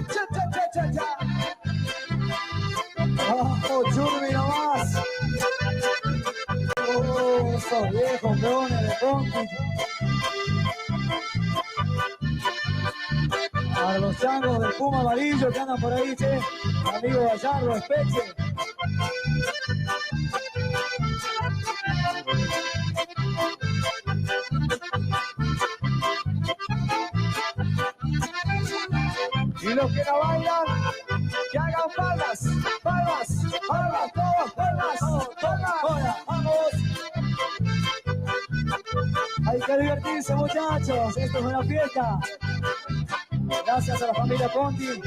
Cha, cha, cha, cha, cha. Vamos, Churri nomás. Esos viejos peones de Conti. A los changos del Puma Amarillo que andan por ahí, che. Amigo Gallardo, Espeche. Y los que la bailan, que hagan palmas, palmas, palmas, todos, palmas, todas, vamos. Hay que divertirse, muchachos, esto es una fiesta. Gracias a la familia Conti.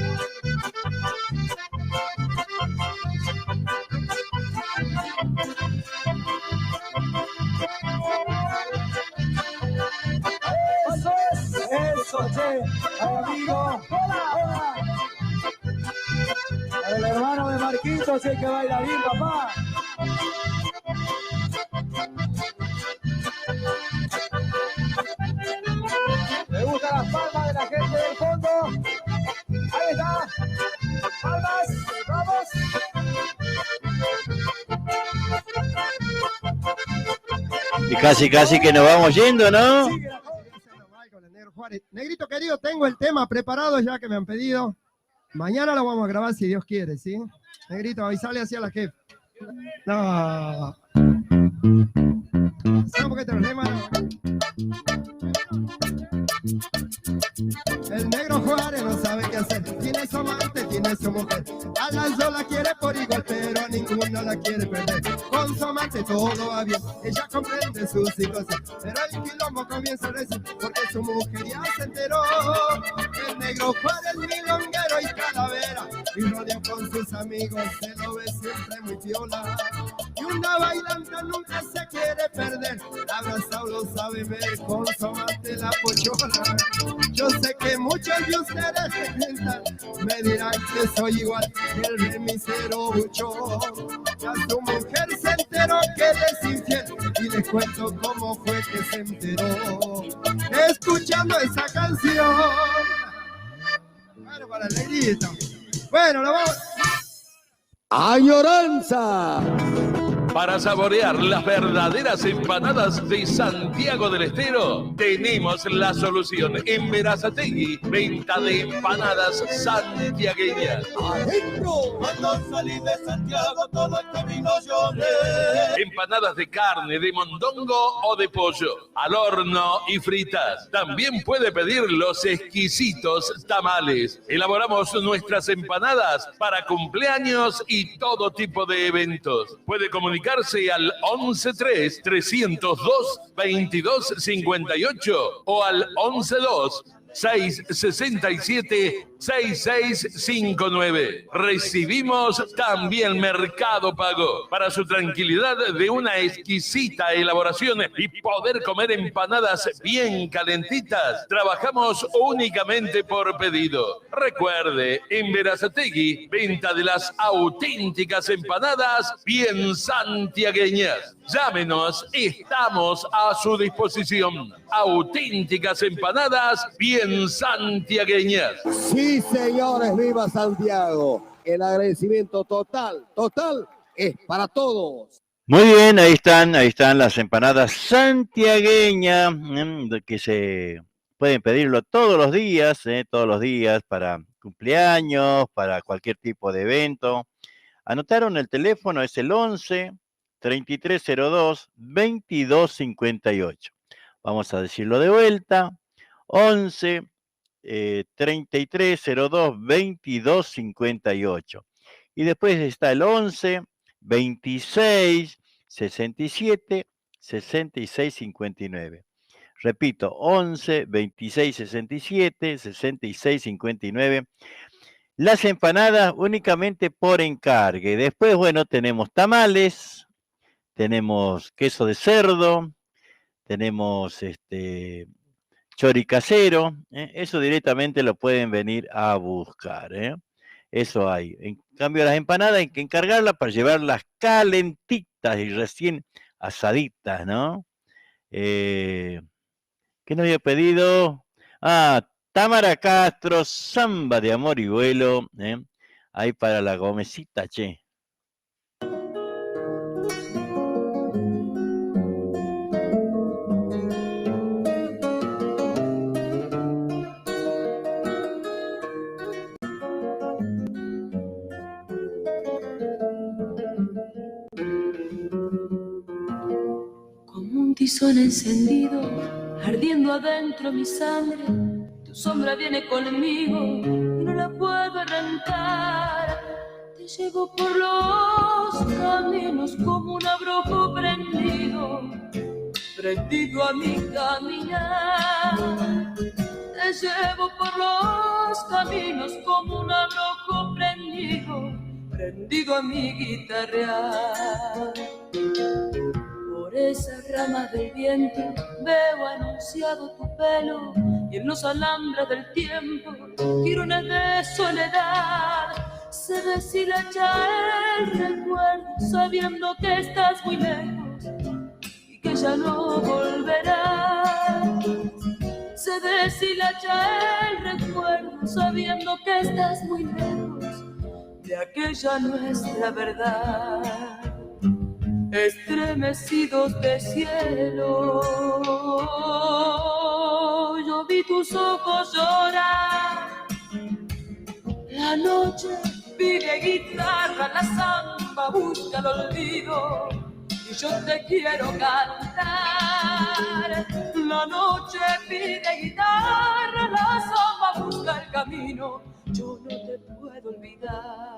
Eso es, eso, che, amigo, hola. El hermano de Marquito, che, que baila bien, papá. Me gustan las palmas de la gente del fondo. Ahí está. Palmas, vamos. Y casi que nos vamos yendo, ¿no? Negrito querido, tengo el tema preparado ya que me han pedido. Mañana lo vamos a grabar si Dios quiere, ¿sí? Negrito, avisale así a la jefa. No. ¿Sabes por qué te lo hermano? El negro Juárez no sabe qué hacer. Tiene su amante, tiene su mujer. A las dos la quiere por igual, pero a ninguno la quiere perder. Con su amante todo va bien, ella comprende su situación. Pero el quilombo comienza a decir, porque su mujer ya se enteró. El negro Juárez milonguero y calavera, y rodeado con sus amigos, se lo ve siempre muy piola. Y una bailanta nunca se quiere perder, abrazado lo sabe ver, con su amante la pochola. Yo sé que muchos de ustedes me piensan, me dirán que soy igual que el remisero Buchón. Ya su mujer se enteró que él es infiel, y les cuento cómo fue que se enteró. Escuchando esa canción. Bueno, para el negrito. Bueno, lo vamos. ¡Añoranza! Para saborear las verdaderas empanadas de Santiago del Estero, tenemos la solución en Berazategui. Venta de empanadas santiagueñas. Adentro, cuando salí de Santiago, todo el camino lloré. Empanadas de carne, de mondongo o de pollo, al horno y fritas. También puede pedir los exquisitos tamales. Elaboramos nuestras empanadas para cumpleaños y todo tipo de eventos. Puede comunicarse al 113-302-2258 o al 112-667-6659. Recibimos también Mercado Pago. Para su tranquilidad de una exquisita elaboración y poder comer empanadas bien calentitas, trabajamos únicamente por pedido. Recuerde, en Berazategui, venta de las auténticas empanadas bien santiagueñas. Llámenos, estamos a su disposición. Auténticas empanadas bien santiagueñas. Sí, señores, viva Santiago. El agradecimiento total es para todos. Muy bien, ahí están las empanadas santiagueñas, que se pueden pedirlo todos los días para cumpleaños, para cualquier tipo de evento. Anotaron el teléfono, es el 11-3302-2258. Vamos a decirlo de vuelta, 11-3302-2258. Y después está el 11-26-67-66-59. Repito, 11-26-67-66-59. Las empanadas únicamente por encargue. Después, bueno, tenemos tamales, tenemos queso de cerdo, tenemos chori casero, eso directamente lo pueden venir a buscar, eso hay. En cambio, las empanadas hay que encargarlas para llevarlas calentitas y recién asaditas, ¿no? ¿Qué nos había pedido? Tamara Castro, samba de amor y vuelo, ahí para la Gomesita, che. Como un tizón encendido, ardiendo adentro mi sangre, tu sombra viene conmigo y no la puedo arrancar. Te llevo por los caminos como un abrojo prendido a mi caminar. Te llevo por los caminos como un abrojo prendido a mi guitarrear. Por esas ramas del viento veo anunciado tu pelo y en los alambres del tiempo girones de soledad. Se deshilacha el recuerdo sabiendo que estás muy lejos y que ya no volverás. Se deshilacha el recuerdo sabiendo que estás muy lejos de aquella nuestra verdad. Estremecidos de cielo, yo vi tus ojos llorar. La noche pide guitarra, la samba busca el olvido y yo te quiero cantar. La noche pide guitarra, la samba busca el camino, yo no te puedo olvidar.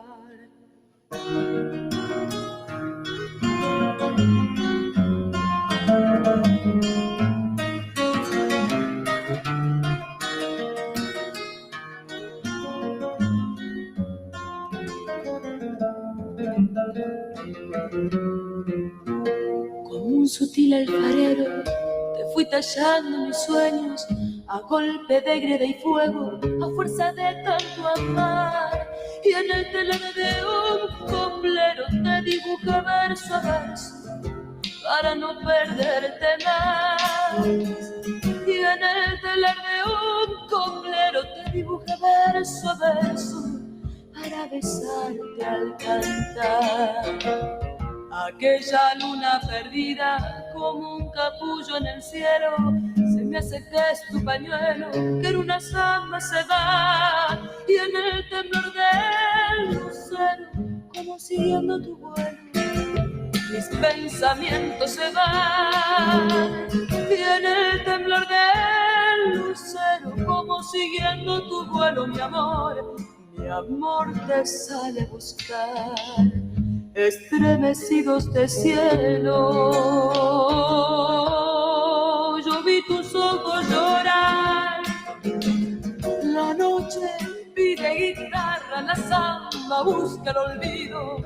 Como un sutil alfarero te fui tallando mis sueños a golpe de greda y fuego, a fuerza de tanto amar. Y en el telar de un coplero te dibujé verso a verso para no perderte más. Y en el telar de un coplero te dibujé verso a verso para besarte al cantar. Aquella luna perdida como un capullo en el cielo, se me hace que es tu pañuelo, que en una samba se va, y en el temblor del lucero, como siguiendo tu vuelo, mis pensamientos se van, y en el temblor del lucero, como siguiendo tu vuelo, mi amor te sale a buscar, estremecidos de cielo. Yo vi tus ojos llorar, la noche pide guitarra, la samba busca el olvido,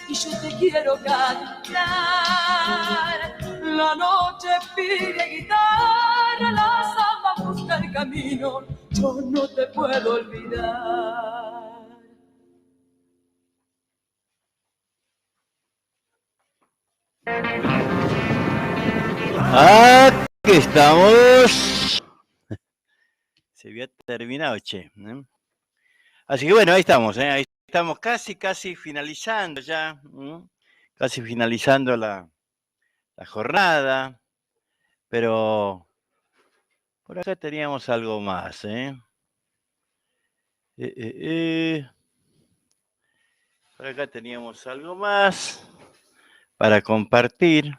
y yo te quiero cantar. La noche pide guitarra, la samba busca el camino, yo no te puedo olvidar. Aquí estamos. Se había terminado, che. Así que bueno, ahí estamos, ahí estamos casi finalizando ya. Casi finalizando la jornada. Pero por acá teníamos algo más, Por acá teníamos algo más para compartir.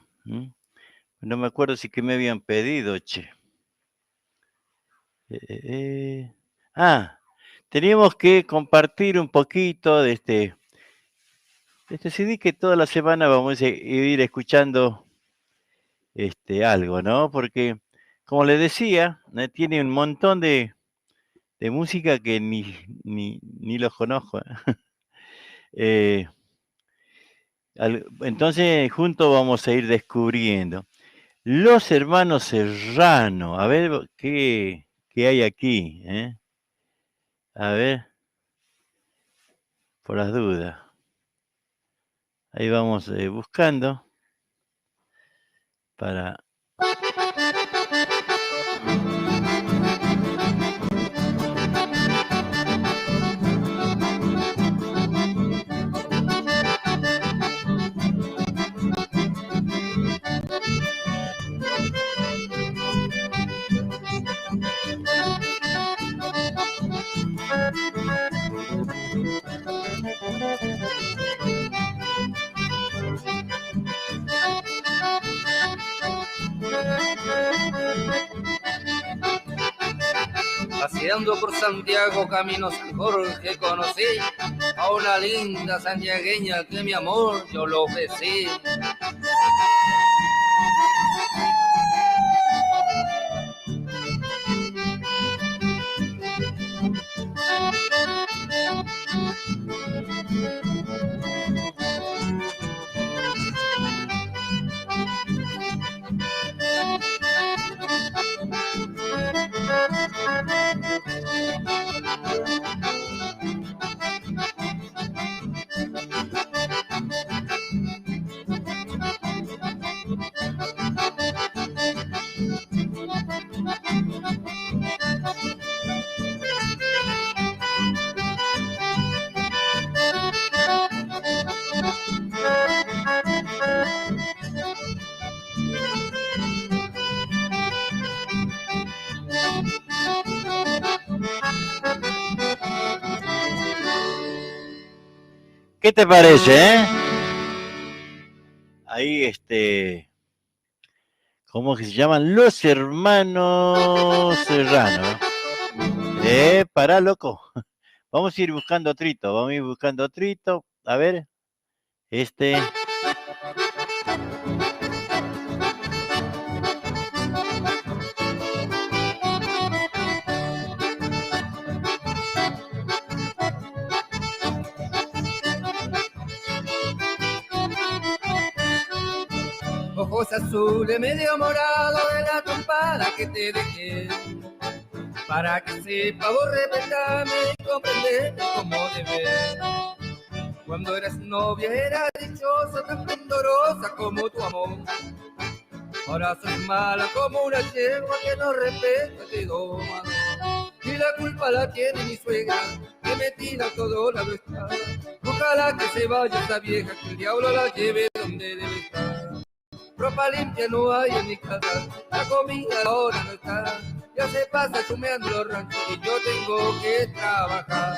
No me acuerdo si que me habían pedido, che. Teníamos que compartir un poquito de este CD que toda la semana vamos a ir escuchando algo, ¿no? Porque, como les decía, tiene un montón de música que ni los conozco. Entonces, juntos vamos a ir descubriendo. Los hermanos Serrano, a ver qué hay aquí, A ver, por las dudas. Ahí vamos buscando para... Paseando por Santiago, camino San Jorge, conocí a una linda santiagueña que mi amor yo lo ofrecí. ¿Qué te parece, Ahí, ¿cómo que se llaman? Los hermanos Serrano. Pará, loco. Vamos a ir buscando trito, A ver, Ojos azules medio morado de la trompada que te dejé, para que sepa vos respetarme y comprenderme como debes. Cuando eras novia era dichosa, tan pendorosa como tu amor. Ahora sos mala como una yegua que no respeta, que doma. Y la culpa la tiene mi suegra, que me tira todo la vez. Ojalá que se vaya esta vieja, que el diablo la lleve donde donde debe estar. Ropa limpia no hay en mi casa, la comida ahora no está. Ya se pasa chumeando los ranchos y yo tengo que trabajar.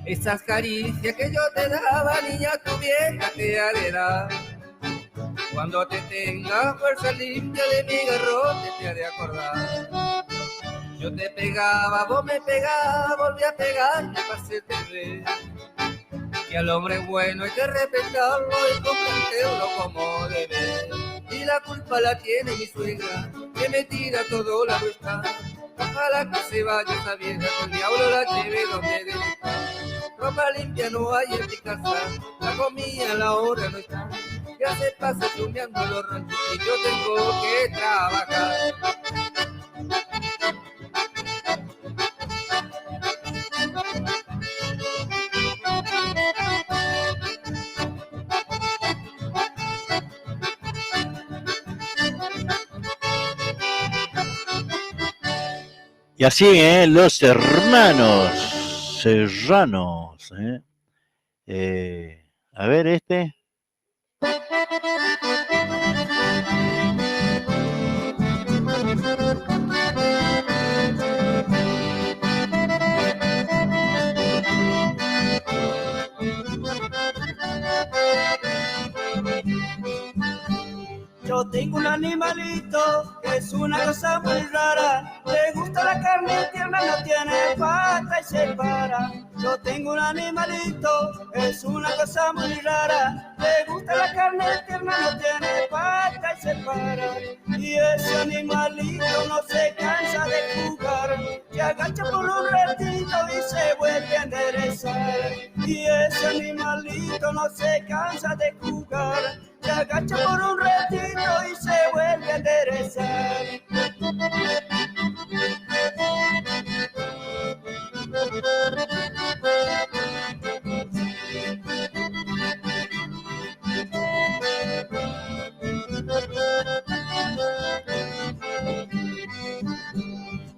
Esas caricias que yo te daba, niña, tu vieja te ha de dar. Cuando te tenga fuerza limpia de mi garrote te ha de acordar. Yo te pegaba, vos me pegabas, volví a pegarte para hacerte ver que al hombre bueno hay que respetarlo y comprenderlo como debe. Y la culpa la tiene mi suegra, que me tira todo la vuelta. Ojalá que se vaya esa vieja, que el diablo la lleve donde debe estar. Ropa limpia no hay en mi casa, la comida a la hora no está. Ya se pasa chumeando los ranchos y yo tengo que trabajar. Y así, los hermanos serranos. A ver este. Yo tengo un animalito que es una cosa muy rara. Le gusta la carne tierna, no tiene pata y se para. Yo tengo un animalito, es una cosa muy rara. Le gusta la carne tierna, no tiene pata y se para. Y ese animalito no se cansa de jugar. Se agacha por un ratito y se vuelve a enderezar. Y ese animalito no se cansa de jugar. Se agacha por un ratito y se vuelve a enderezar.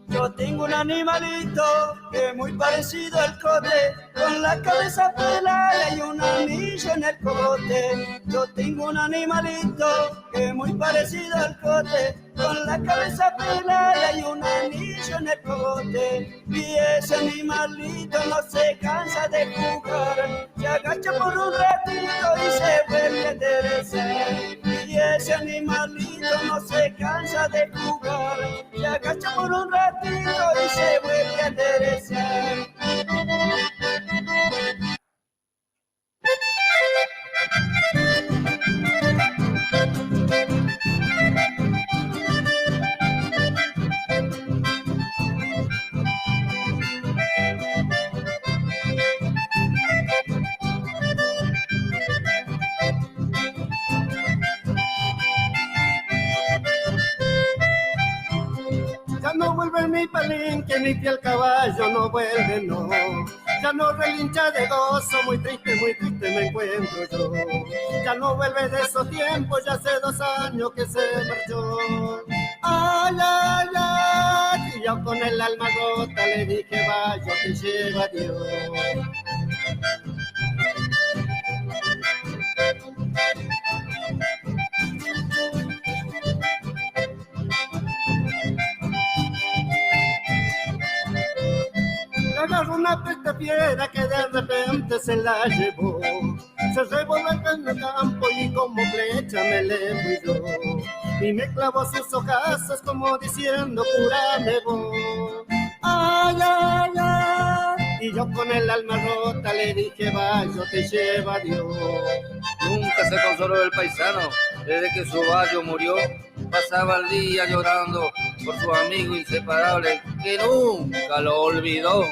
Yo tengo un animalito que es muy parecido al cote, con la cabeza pelada y un anillo en el cogote. Yo tengo un animalito que es muy parecido al cote, con la cabeza pelada y un anillo en el cogote. Y ese animalito no se cansa de jugar, se agacha por un ratito y se vuelve a enderezar. Y ese animalito no se cansa de jugar, se agacha por un ratito y se vuelve a enderezar. Ya no vuelve mi palenque, ni fiel caballo no vuelve, no. Ya no relincha de gozo, muy triste me encuentro yo. Ya no vuelve de esos tiempos, ya hace 2 años que se marchó. Ay, ay, ay, y yo con el alma rota le dije, vaya, te lleva Dios. Agarró una peste fiera que de repente se la llevó. Se revolvió en el campo y como flecha me le fui yo. Y me clavó sus ojazos como diciendo, cúrame vos. Ay, ay, ay. Y yo con el alma rota le dije, vaya, te lleva Dios. Nunca se consoló el paisano, desde que su gallo murió. Pasaba el día llorando por su amigo inseparable, que nunca lo olvidó.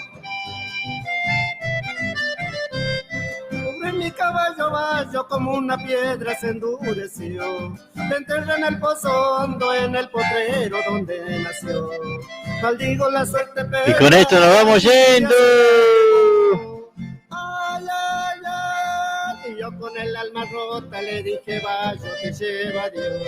Sobre mi caballo vallo como una piedra se endureció. Me enterré en el pozo hondo, en el potrero donde nació. Maldigo la suerte, pero... Y con esto nos vamos yendo. Ay, ay, ay. Y yo con alma rota le dije, vaya, te lleva Dios.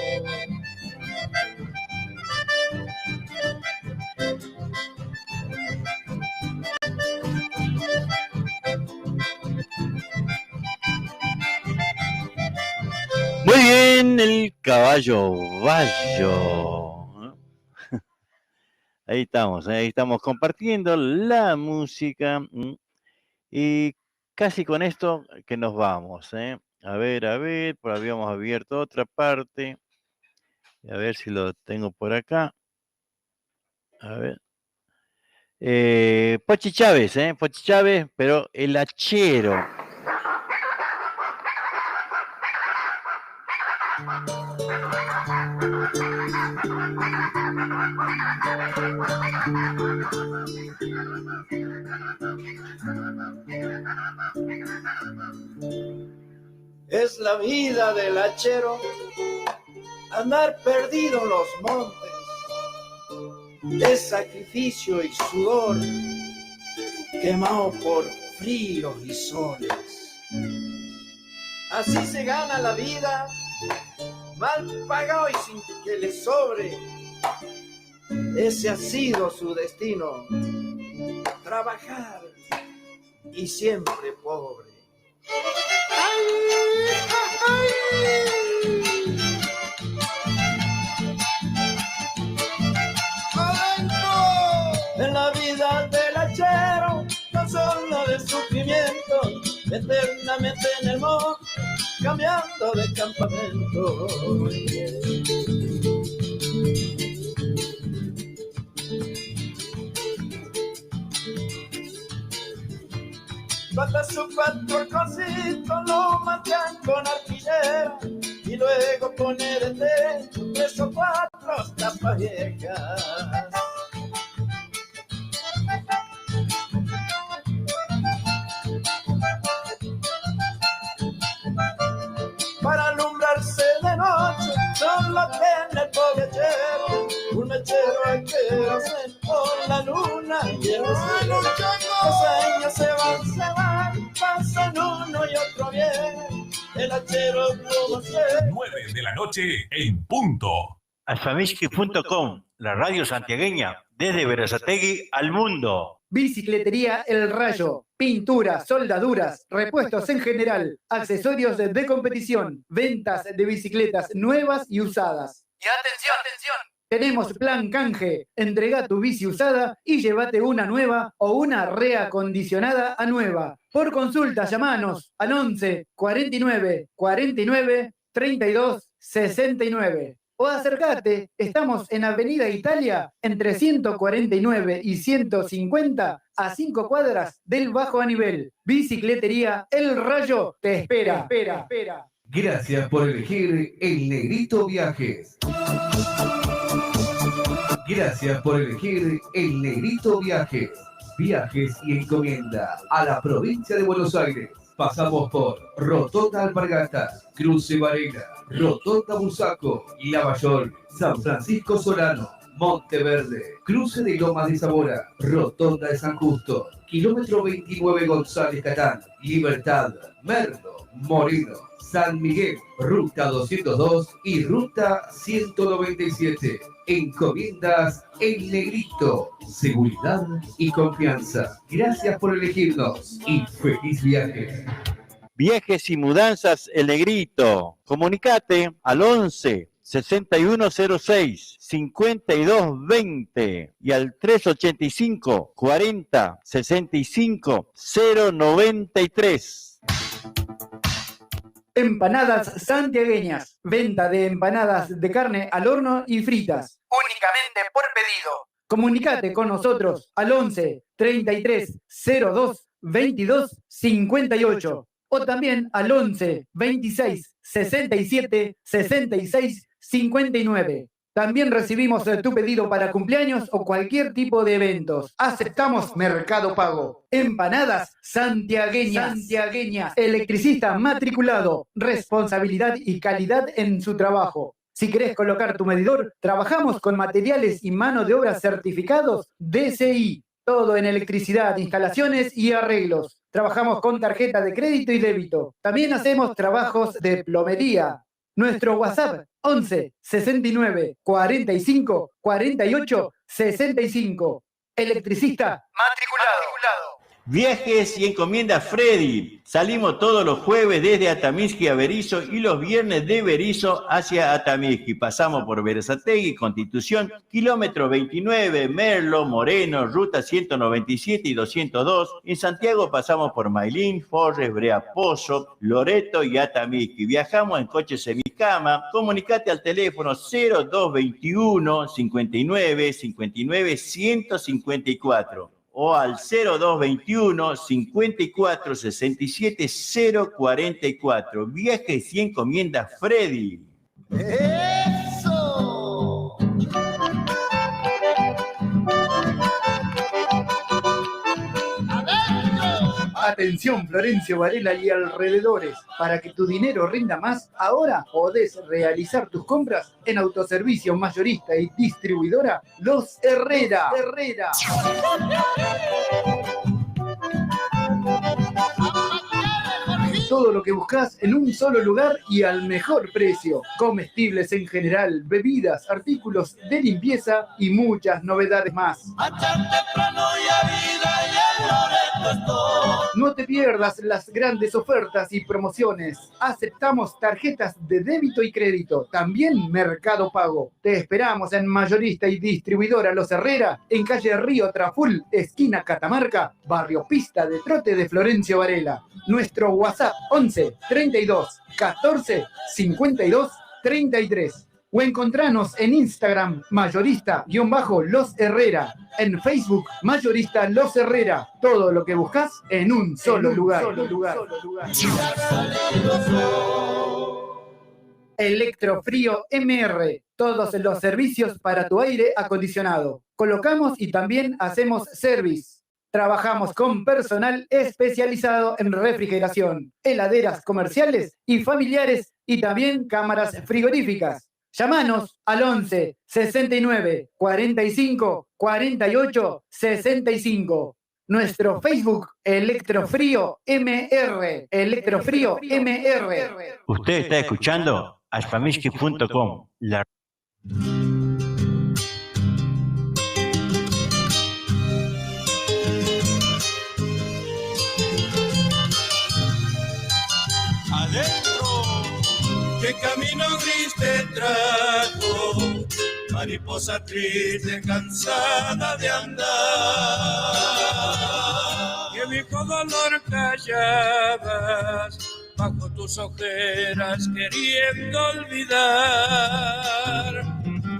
Muy bien, el caballo Bayo. Ahí estamos compartiendo la música. Y casi con esto que nos vamos. A ver, por habíamos abierto otra parte. A ver si lo tengo por acá. A ver. Pochi Chávez, pero el hachero. Es la vida del hachero, andar perdido en los montes, es sacrificio y sudor, quemado por fríos y soles. Así se gana la vida, mal pagado y sin que le sobre. Ese ha sido su destino, trabajar y siempre pobre. En la vida del hachero no solo de sufrimiento, eternamente en el monte, cambiando de campamento. Bata su patrocito, lo matan con artillera y luego poner en techo 3 o 4 tapas viejas. Para alumbrarse de noche solo tiene el pobre hachero, un mechero asqueroso por la luna y el deseo. Los años se van, pasan uno y otro bien, el hachero como siempre. 9 de la noche en punto. Alfamiski.com, la radio santiagueña, desde Berazategui al mundo. Bicicletería El Rayo, pinturas, soldaduras, repuestos en general, accesorios de competición, ventas de bicicletas nuevas y usadas. Y atención, atención, tenemos plan canje, entrega tu bici usada y llévate una nueva o una reacondicionada a nueva. Por consulta, llamanos al 11 49 49 32 69. O acércate, estamos en Avenida Italia, entre 149 y 150, a 5 cuadras del Bajo Anivel. Bicicletería El Rayo te espera. Gracias por elegir El Negrito Viajes. Gracias por elegir El Negrito Viajes. Viajes y encomienda a la provincia de Buenos Aires. Pasamos por Rotonda Alpargatas, Cruce Varela, Rotonda Bursaco, Lavallol, San Francisco Solano, Monteverde, Cruce de Lomas de Zamora, Rotonda de San Justo, kilómetro 29 González Catán, Libertad, Merlo, Moreno, San Miguel, Ruta 202 y Ruta 197. Encomiendas El Negrito, seguridad y confianza. Gracias por elegirnos y feliz viaje. Viajes y mudanzas El Negrito. Comunicate al 11 6106 5220 y al 385 40 65 093. Empanadas santiagueñas. Venta de empanadas de carne al horno y fritas. Únicamente por pedido. Comunicate con nosotros al 11 33 02 22 58 o también al 11 26 67 66 59. También recibimos tu pedido para cumpleaños o cualquier tipo de eventos. Aceptamos Mercado Pago. Empanadas santiagueñas. Electricista matriculado. Responsabilidad y calidad en su trabajo. Si querés colocar tu medidor, trabajamos con materiales y mano de obra certificados DCI. Todo en electricidad, instalaciones y arreglos. Trabajamos con tarjeta de crédito y débito. También hacemos trabajos de plomería. Nuestro WhatsApp 11 69 45 48 65. Electricista matriculado. Viajes y encomiendas Freddy. Salimos todos los jueves desde Atamisqui a Berisso y los viernes de Berisso hacia Atamisqui. Pasamos por Berazategui, Constitución, kilómetro 29, Merlo, Moreno, ruta 197 y 202. En Santiago pasamos por Mailín, Forres, Brea Pozo, Loreto y Atamisqui. Viajamos en coche semicama. Comunicate al teléfono 0221 59 59 154. O al 0221 54 67 044. Viajes y encomiendas Freddy. ¡Eso! Atención Florencio Varela y alrededores. Para que tu dinero rinda más, ahora podés realizar tus compras en autoservicio mayorista y distribuidora Los Herrera. Todo lo que buscas en un solo lugar y al mejor precio. Comestibles en general, bebidas, artículos de limpieza y muchas novedades más. No te pierdas las grandes ofertas y promociones. Aceptamos tarjetas de débito y crédito, también Mercado Pago. Te esperamos en mayorista y distribuidora Los Herrera, en calle Río Traful, esquina Catamarca, barrio Pista de Trote de Florencio Varela. Nuestro WhatsApp 11 32 14 52 33. O encontranos en Instagram, mayorista-Los Herrera. En Facebook, mayorista Los Herrera. Todo lo que buscas en un solo lugar. Electrofrío MR. Todos los servicios para tu aire acondicionado. Colocamos y también hacemos service. Trabajamos con personal especializado en refrigeración, heladeras comerciales y familiares y también cámaras frigoríficas. Llámanos al 11 69 45 48 65. Nuestro Facebook, Electrofrío MR. Electrofrío MR. Usted está escuchando aspamisqui.com. Adentro, qué camino gris te trajo, mariposa triste, cansada de andar. Qué viejo dolor callabas bajo tus ojeras queriendo olvidar.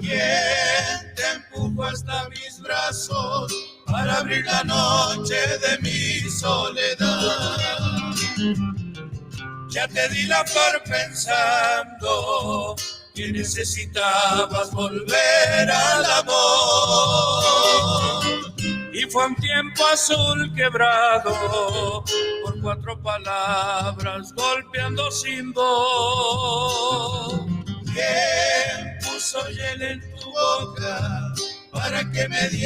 ¿Quién te empujó hasta mis brazos para abrir la noche de mi soledad? Ya te di la flor pensando que necesitabas volver al amor. Y fue un tiempo azul quebrado por 4 palabras golpeando sin voz. ¿Quién puso hiel en tu boca para que me dieras